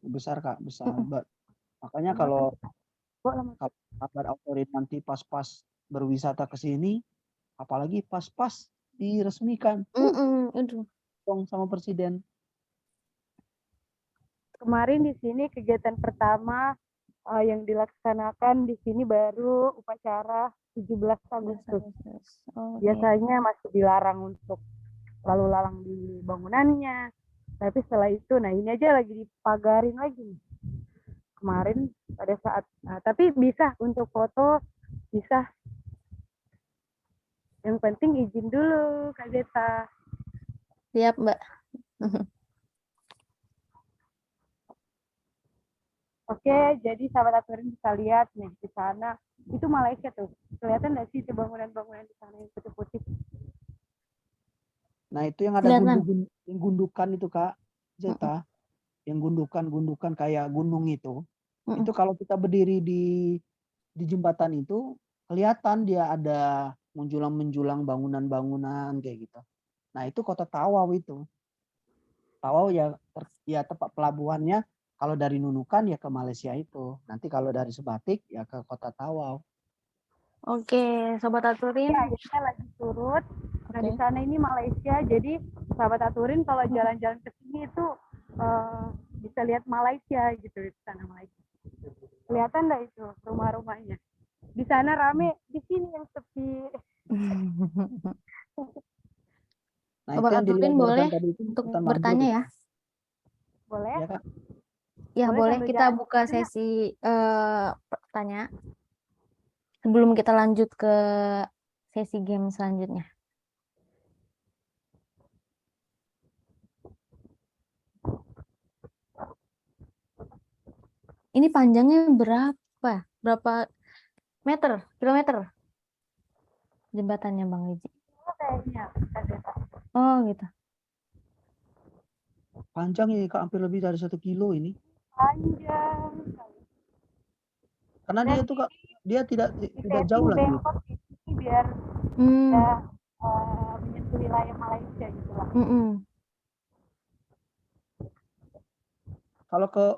besar Kak, besar. Makanya kalau sahabat Autorit nanti pas-pas berwisata ke sini, apalagi pas-pas diresmikan, Aduh. dong sama presiden. Kemarin di sini kegiatan pertama yang dilaksanakan di sini baru upacara 17 Agustus. Biasanya masih dilarang untuk lalu lalang di bangunannya. Tapi setelah itu, nah ini aja lagi dipagarin lagi. Kemarin pada saat, tapi bisa untuk foto, bisa. Yang penting izin dulu, Kak Zeta. Siap, Mbak. Oke, jadi sahabat Aturin bisa lihat nih di sana. Itu Malaysia tuh. Kelihatan nggak sih itu bangunan-bangunan di sana yang putih-putih? Nah itu yang ada gundukan itu Kak Zeta, yang gundukan kayak gunung itu kalau kita berdiri di jembatan itu kelihatan dia ada menjulang bangunan-bangunan kayak gitu. Nah itu kota Tawau itu. Tawau ya tempat pelabuhannya. Kalau dari Nunukan ya ke Malaysia itu. Nanti kalau dari Sebatik ya ke kota Tawau. Oke, Sobat Aturin. Ya, kita lagi surut. Nah, di Oke. sana ini Malaysia, jadi sahabat Aturin kalau jalan-jalan ke sini itu bisa lihat Malaysia gitu di sana Malaysia. Kelihatan nggak itu rumah-rumahnya? Di sana rame, di sini yang sepi. Nah, itu Sobat yang Aturin boleh digambarkan tadi itu untuk hutan mangrove bertanya itu. ya. Boleh? Ya, Kak. Ya Boleh boleh sambil kita jalan buka aja. sesi tanya sebelum kita lanjut ke sesi game selanjutnya. Ini panjangnya berapa? Berapa meter? Kilometer? Jembatannya Bang Liji. Kayaknya Kak. Oh gitu. Panjang ini Kak, hampir lebih dari 1 kilo ini. Panjang. Karena Dan dia itu Kak, dia tidak di jauh setting lagi. bengkok di sini biar Hmm. ya menyentuh wilayah Malaysia gitu lah.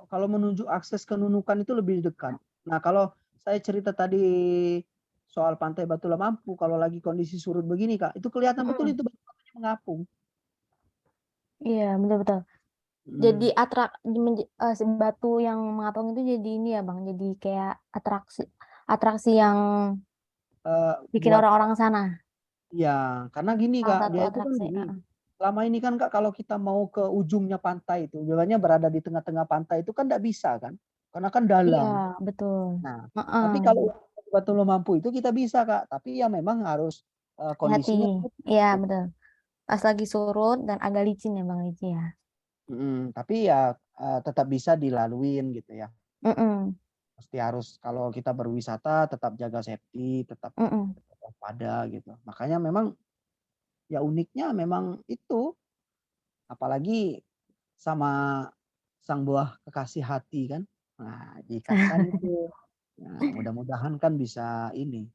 Kalau menuju akses ke Nunukan itu lebih dekat. Nah, kalau saya cerita tadi soal Pantai Batu Lamampu, kalau lagi kondisi surut begini Kak, itu kelihatan betul itu batu-batunya mengapung. Iya betul-betul. Jadi si batu yang mengapung itu jadi ini ya Bang, jadi kayak atraksi yang bikin Buat orang-orang sana. ya, karena gini Salah Kak, satu dia itu kan atraksi. gini. Selama ini kan Kak, kalau kita mau ke ujungnya pantai itu, biasanya berada di tengah-tengah pantai itu kan tidak bisa kan, karena kan Iya dalam. betul. Nah, Heeh. tapi kalau Batu Lamampu itu kita bisa Kak, tapi ya memang harus Hati. kondisinya. Iya betul. Pas lagi surut dan agak licin ya Bang Liji ya. Tapi ya tetap bisa dilaluin gitu ya. Mm-mm. Mesti harus kalau kita berwisata tetap jaga safety, tetap Mm-mm. waspada gitu. Makanya memang ya uniknya memang itu, apalagi sama sang buah kekasih hati kan. Nah, diikatkan itu. Nah, mudah-mudahan kan bisa ini.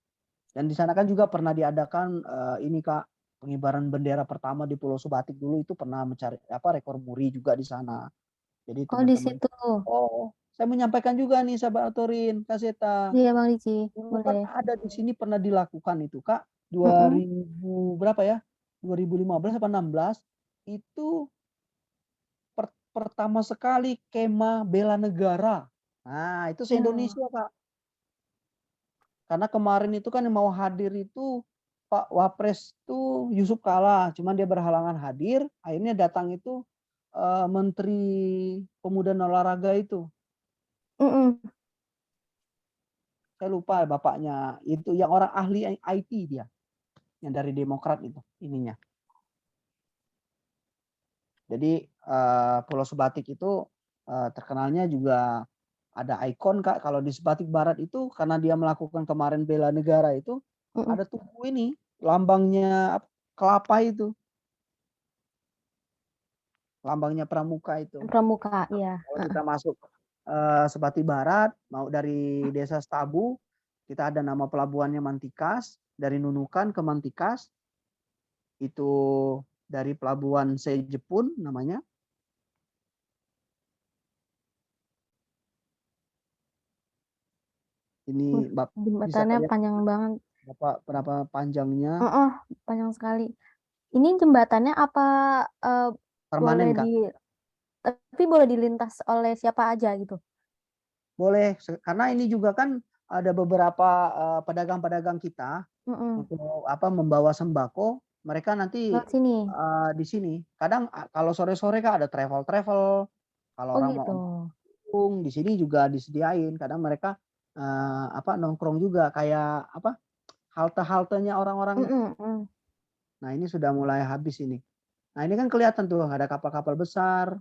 Dan di sana kan juga pernah diadakan ini Kak, pengibaran bendera pertama di Pulau Subatik dulu itu pernah mencari rekor muri juga di sana. Jadi Oh di teman-teman, situ. saya menyampaikan juga nih sahabat Atorin, Kaseta. Iya Bang Liji. Dulu kan Boleh. ada di sini pernah dilakukan itu Kak, Mm-mm. 2000 berapa ya? 2015 apa 16 itu pertama sekali kemah bela negara. Nah, itu Ya. se-Indonesia Kak. Karena kemarin itu kan yang mau hadir itu Pak Wapres itu Yusuf Kala, cuman dia berhalangan hadir, akhirnya datang itu Menteri Pemuda dan Olahraga itu. Mm-mm. Saya lupa bapaknya, itu yang orang ahli IT dia, yang dari Demokrat itu ininya. Jadi Pulau Sebatik itu terkenalnya juga ada ikon Kak, kalau di Sebatik Barat itu karena dia melakukan kemarin bela negara itu Mm-mm. ada tugu ini lambangnya kelapa itu, lambangnya pramuka itu. Pramuka, iya. Kalau kita masuk Sebatik Barat mau dari Desa Stabu, kita ada nama pelabuhannya Mantikas, dari Nunukan ke Mantikas itu dari pelabuhan Sejepun namanya. Ini bisa Jembatannya lihat panjang banget. berapa panjangnya. Panjang sekali. Ini jembatannya apa boleh Permanen Kak. tapi boleh dilintas oleh siapa aja gitu? Boleh, karena ini juga kan ada beberapa pedagang-pedagang kita Mm-mm. untuk membawa sembako, mereka nanti Lewat sini. di sini. Kadang kalau sore-sore Kak ada travel-travel, kalau Oh orang gitu. mau di sini juga disediain. Kadang mereka nongkrong juga kayak halte-haltenya orang-orang. Mm-mm. Nah, ini sudah mulai habis ini. Nah, ini kan kelihatan tuh ada kapal-kapal besar.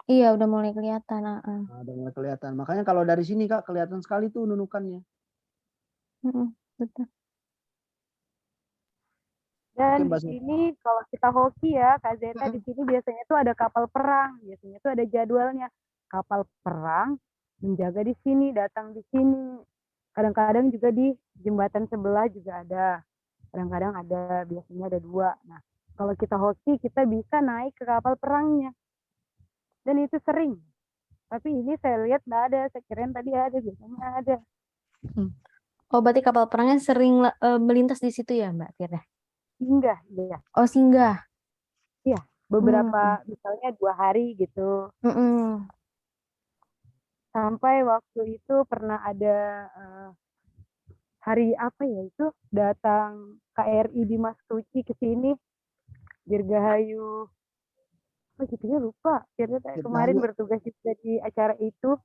Iya udah mulai kelihatan. Nah, udah mulai kelihatan. Makanya kalau dari sini Kak kelihatan sekali tuh nunukannya. Mm-mm. Betul. Dan Oke, di Mbak. sini kalau kita hoki ya, Kak Zeta, di Mm-mm. sini biasanya tuh ada kapal perang. Biasanya tuh ada jadwalnya. Kapal perang menjaga di sini, datang di sini. Kadang-kadang juga di jembatan sebelah juga ada. Kadang-kadang ada, biasanya ada 2. Nah, kalau kita hoki, kita bisa naik ke kapal perangnya. Dan itu sering. Tapi ini saya lihat nggak ada. Saya kirain tadi ada, biasanya ada. Oh berarti kapal perangnya sering melintas di situ ya Mbak Firda? singgah, iya. Oh, singgah. Beberapa misalnya 2 hari gitu. Mm-mm. Sampai waktu itu pernah ada hari apa ya itu datang KRI Dimas Tuci ke sini, Dirgahayu. Oh jadinya lupa. Ternyata kemarin Dirgahayu bertugas juga di acara itu.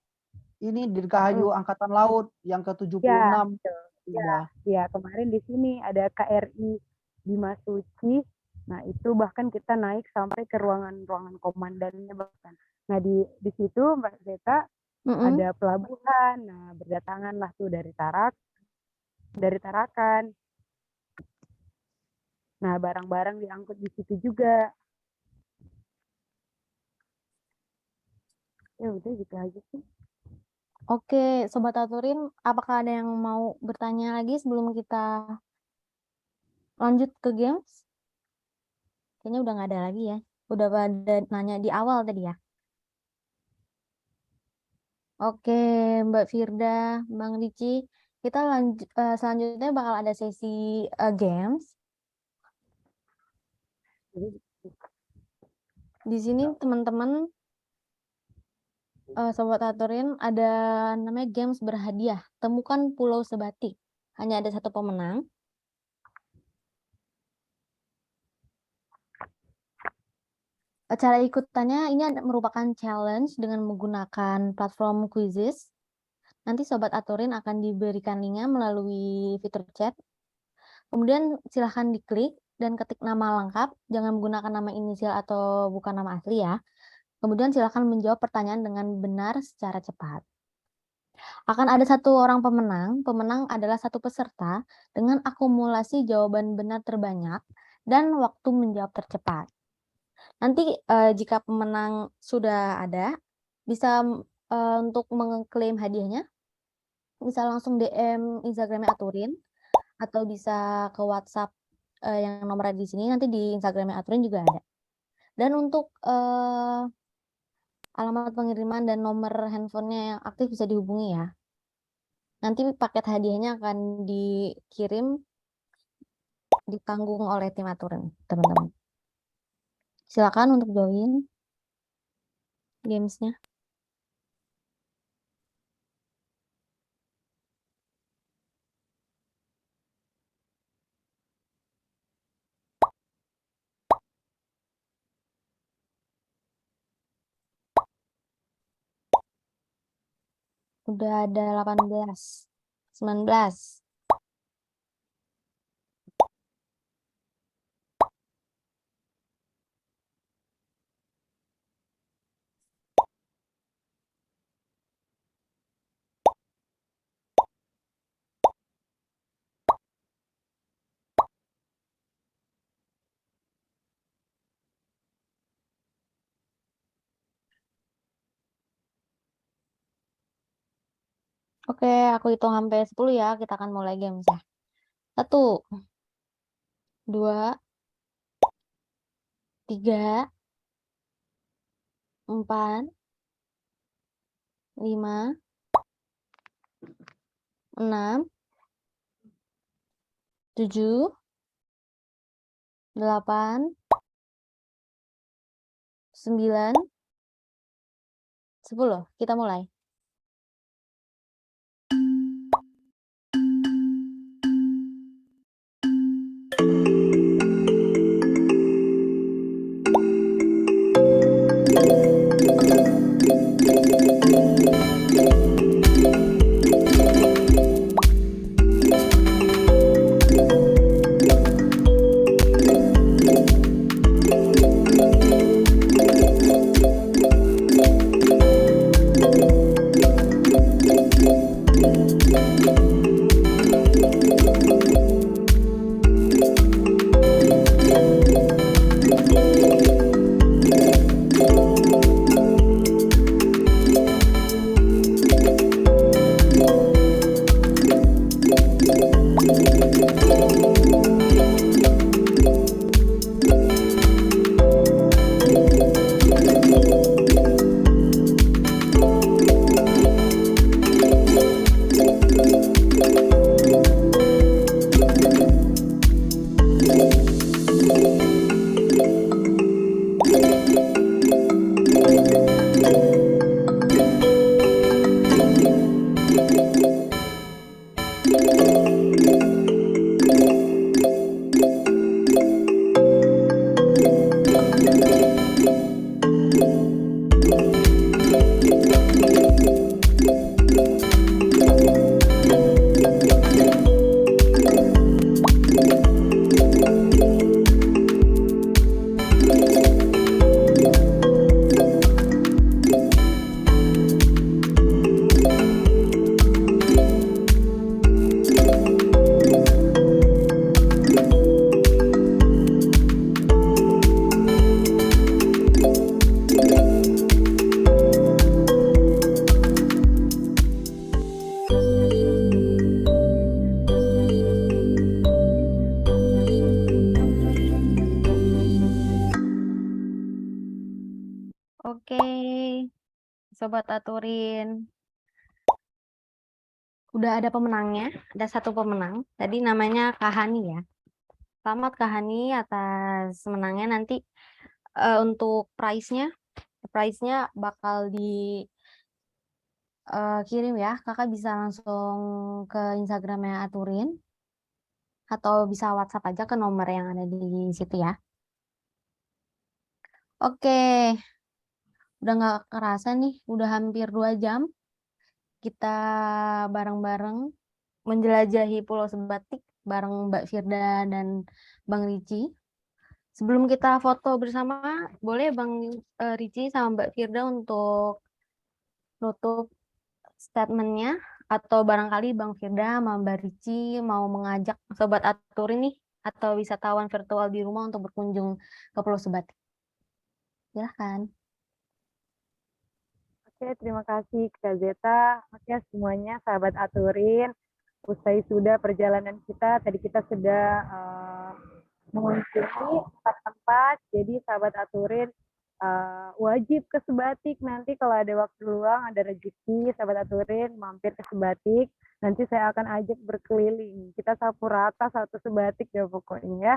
ini Dirgahayu Angkatan Laut yang ke-76 Ya, betul. sudah. Ya, kemarin di sini ada KRI Dimas Tuci. Nah, itu bahkan kita naik sampai ke ruangan komandannya bahkan. Nah, di situ Mbak Zeta Mm-mm. ada pelabuhan. Nah, berdatanganlah tuh dari Tarakan. Nah, barang-barang diangkut di situ juga. Ya udah gitu aja sih. Oke, Sobat Aturin, apakah ada yang mau bertanya lagi sebelum kita lanjut ke games? Kayaknya udah nggak ada lagi ya. Udah pada nanya di awal tadi ya. Oke, Mbak Firda, Bang Ricci, kita lanjut selanjutnya bakal ada sesi games. Di sini teman-teman Sobat Aturin ada namanya games berhadiah. Temukan Pulau Sebatik. Hanya ada satu pemenang. Cara ikutannya ini merupakan challenge dengan menggunakan platform quizzes. Nanti Sobat Aturin akan diberikan linknya melalui fitur chat. Kemudian silahkan diklik dan ketik nama lengkap. Jangan menggunakan nama inisial atau bukan nama asli ya. Kemudian silahkan menjawab pertanyaan dengan benar secara cepat. Akan ada satu orang pemenang. Pemenang adalah satu peserta dengan akumulasi jawaban benar terbanyak dan waktu menjawab tercepat. Nanti jika pemenang sudah ada, bisa untuk mengklaim hadiahnya, bisa langsung DM Instagramnya Aturin, atau bisa ke WhatsApp yang nomornya di sini, nanti di Instagramnya Aturin juga ada. Dan untuk alamat pengiriman dan nomor handphonenya yang aktif bisa dihubungi ya. Nanti paket hadiahnya akan dikirim, ditanggung oleh tim Aturin, teman-teman. Silakan untuk join gamesnya. Udah ada 18, 19. Oke, aku hitung sampai 10 ya. Kita akan mulai games ya. 1, 2, 3, 4, 5, 6, 7, 8, 9, 10. Kita mulai. Oke, Sobat Aturin. Udah ada pemenangnya, ada satu pemenang. Tadi namanya Kahani ya. Selamat Kahani atas menangnya. Nanti untuk prize-nya bakal kirim ya. Kakak bisa langsung ke Instagramnya Aturin atau bisa WhatsApp aja ke nomor yang ada di situ ya. Oke, udah nggak kerasa nih, udah hampir 2 jam kita bareng-bareng menjelajahi Pulau Sebatik bareng Mbak Firda dan Bang Ricci. Sebelum kita foto bersama, boleh Bang Ricci sama Mbak Firda untuk nutup statementnya, atau barangkali Bang Firda sama Mbak Ricci mau mengajak Sobat Atur ini atau wisatawan virtual di rumah untuk berkunjung ke Pulau Sebatik. Silahkan. Oke, terima kasih Kak Zeta. Oke, semuanya sahabat Aturin. Usai sudah perjalanan kita, tadi kita sudah mengunjungi tempat-tempat. Jadi sahabat Aturin wajib ke Sebatik. Nanti kalau ada waktu luang, ada rezeki, sahabat Aturin mampir ke Sebatik. Nanti saya akan ajak berkeliling. Kita sapu rata satu Sebatik ya pokoknya ya.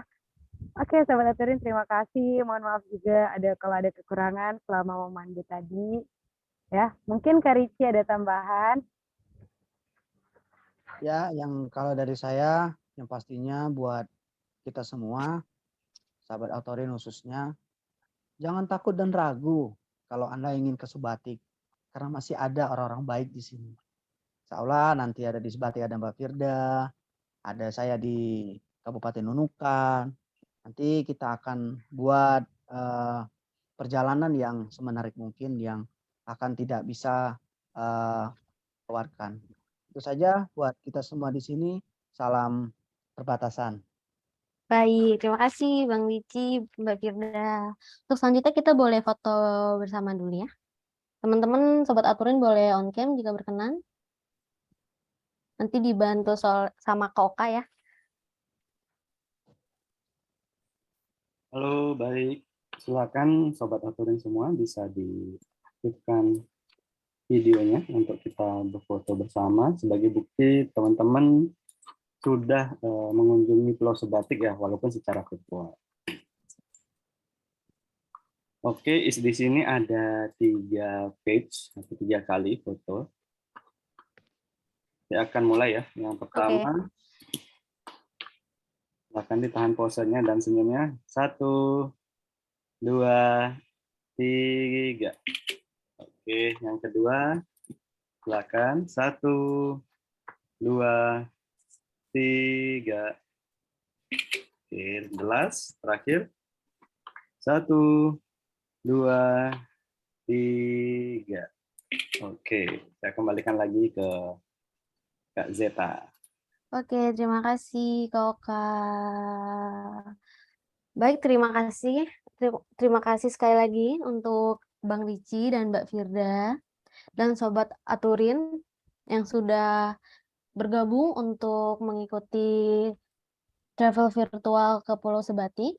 Oke, sahabat Aturin, terima kasih. Mohon maaf juga kalau ada kekurangan selama memandu tadi. Ya, mungkin Kak Ricci ada tambahan. Ya, yang kalau dari saya, yang pastinya buat kita semua, sahabat Aturin khususnya, jangan takut dan ragu kalau Anda ingin ke Sebatik, karena masih ada orang-orang baik di sini. Insya Allah nanti ada di Sebatik ada Mbak Firda, ada saya di Kabupaten Nunukan. Nanti kita akan buat perjalanan yang semenarik mungkin, yang akan tidak bisa keluarkan. Itu saja buat kita semua di sini. Salam perbatasan. Baik, terima kasih Bang Ricci, Mbak Firda. Untuk selanjutnya kita boleh foto bersama dulu ya. Teman-teman Sobat Aturin boleh on cam jika berkenan. Nanti dibantu sama Kak Oka ya. Halo, baik. Silakan Sobat Aturin semua bisa diaktifkan videonya untuk kita berfoto bersama sebagai bukti teman-teman sudah mengunjungi Pulau Sebatik ya, walaupun secara virtual. Oke, di sini ada 3 page atau 3 kali foto. Saya akan mulai ya. Yang pertama, silakan ditahan posenya dan senyumnya. 1, 2, 3. Oke, yang kedua, silakan. 1, 2, 3. Oke, jelas. Terakhir. 1, 2, 3. Oke, saya kembalikan lagi ke Kak Zeta. Oke, terima kasih Kak Oka. Baik, terima kasih. Terima kasih sekali lagi untuk Bang Ricci dan Mbak Firda dan Sobat Aturin yang sudah bergabung untuk mengikuti travel virtual ke Pulau Sebatik.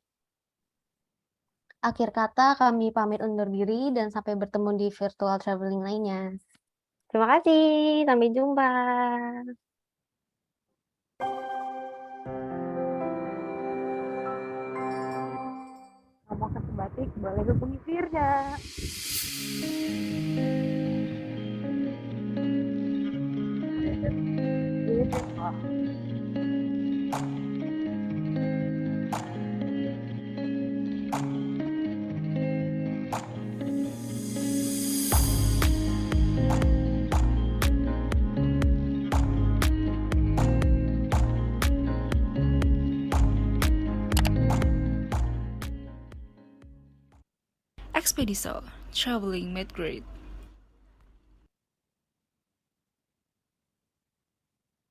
Akhir kata kami pamit undur diri dan sampai bertemu di virtual traveling lainnya. Terima kasih, sampai jumpa. Ngomong pesan batik, boleh hubungi Firda. Gitu. Expediso, traveling made great.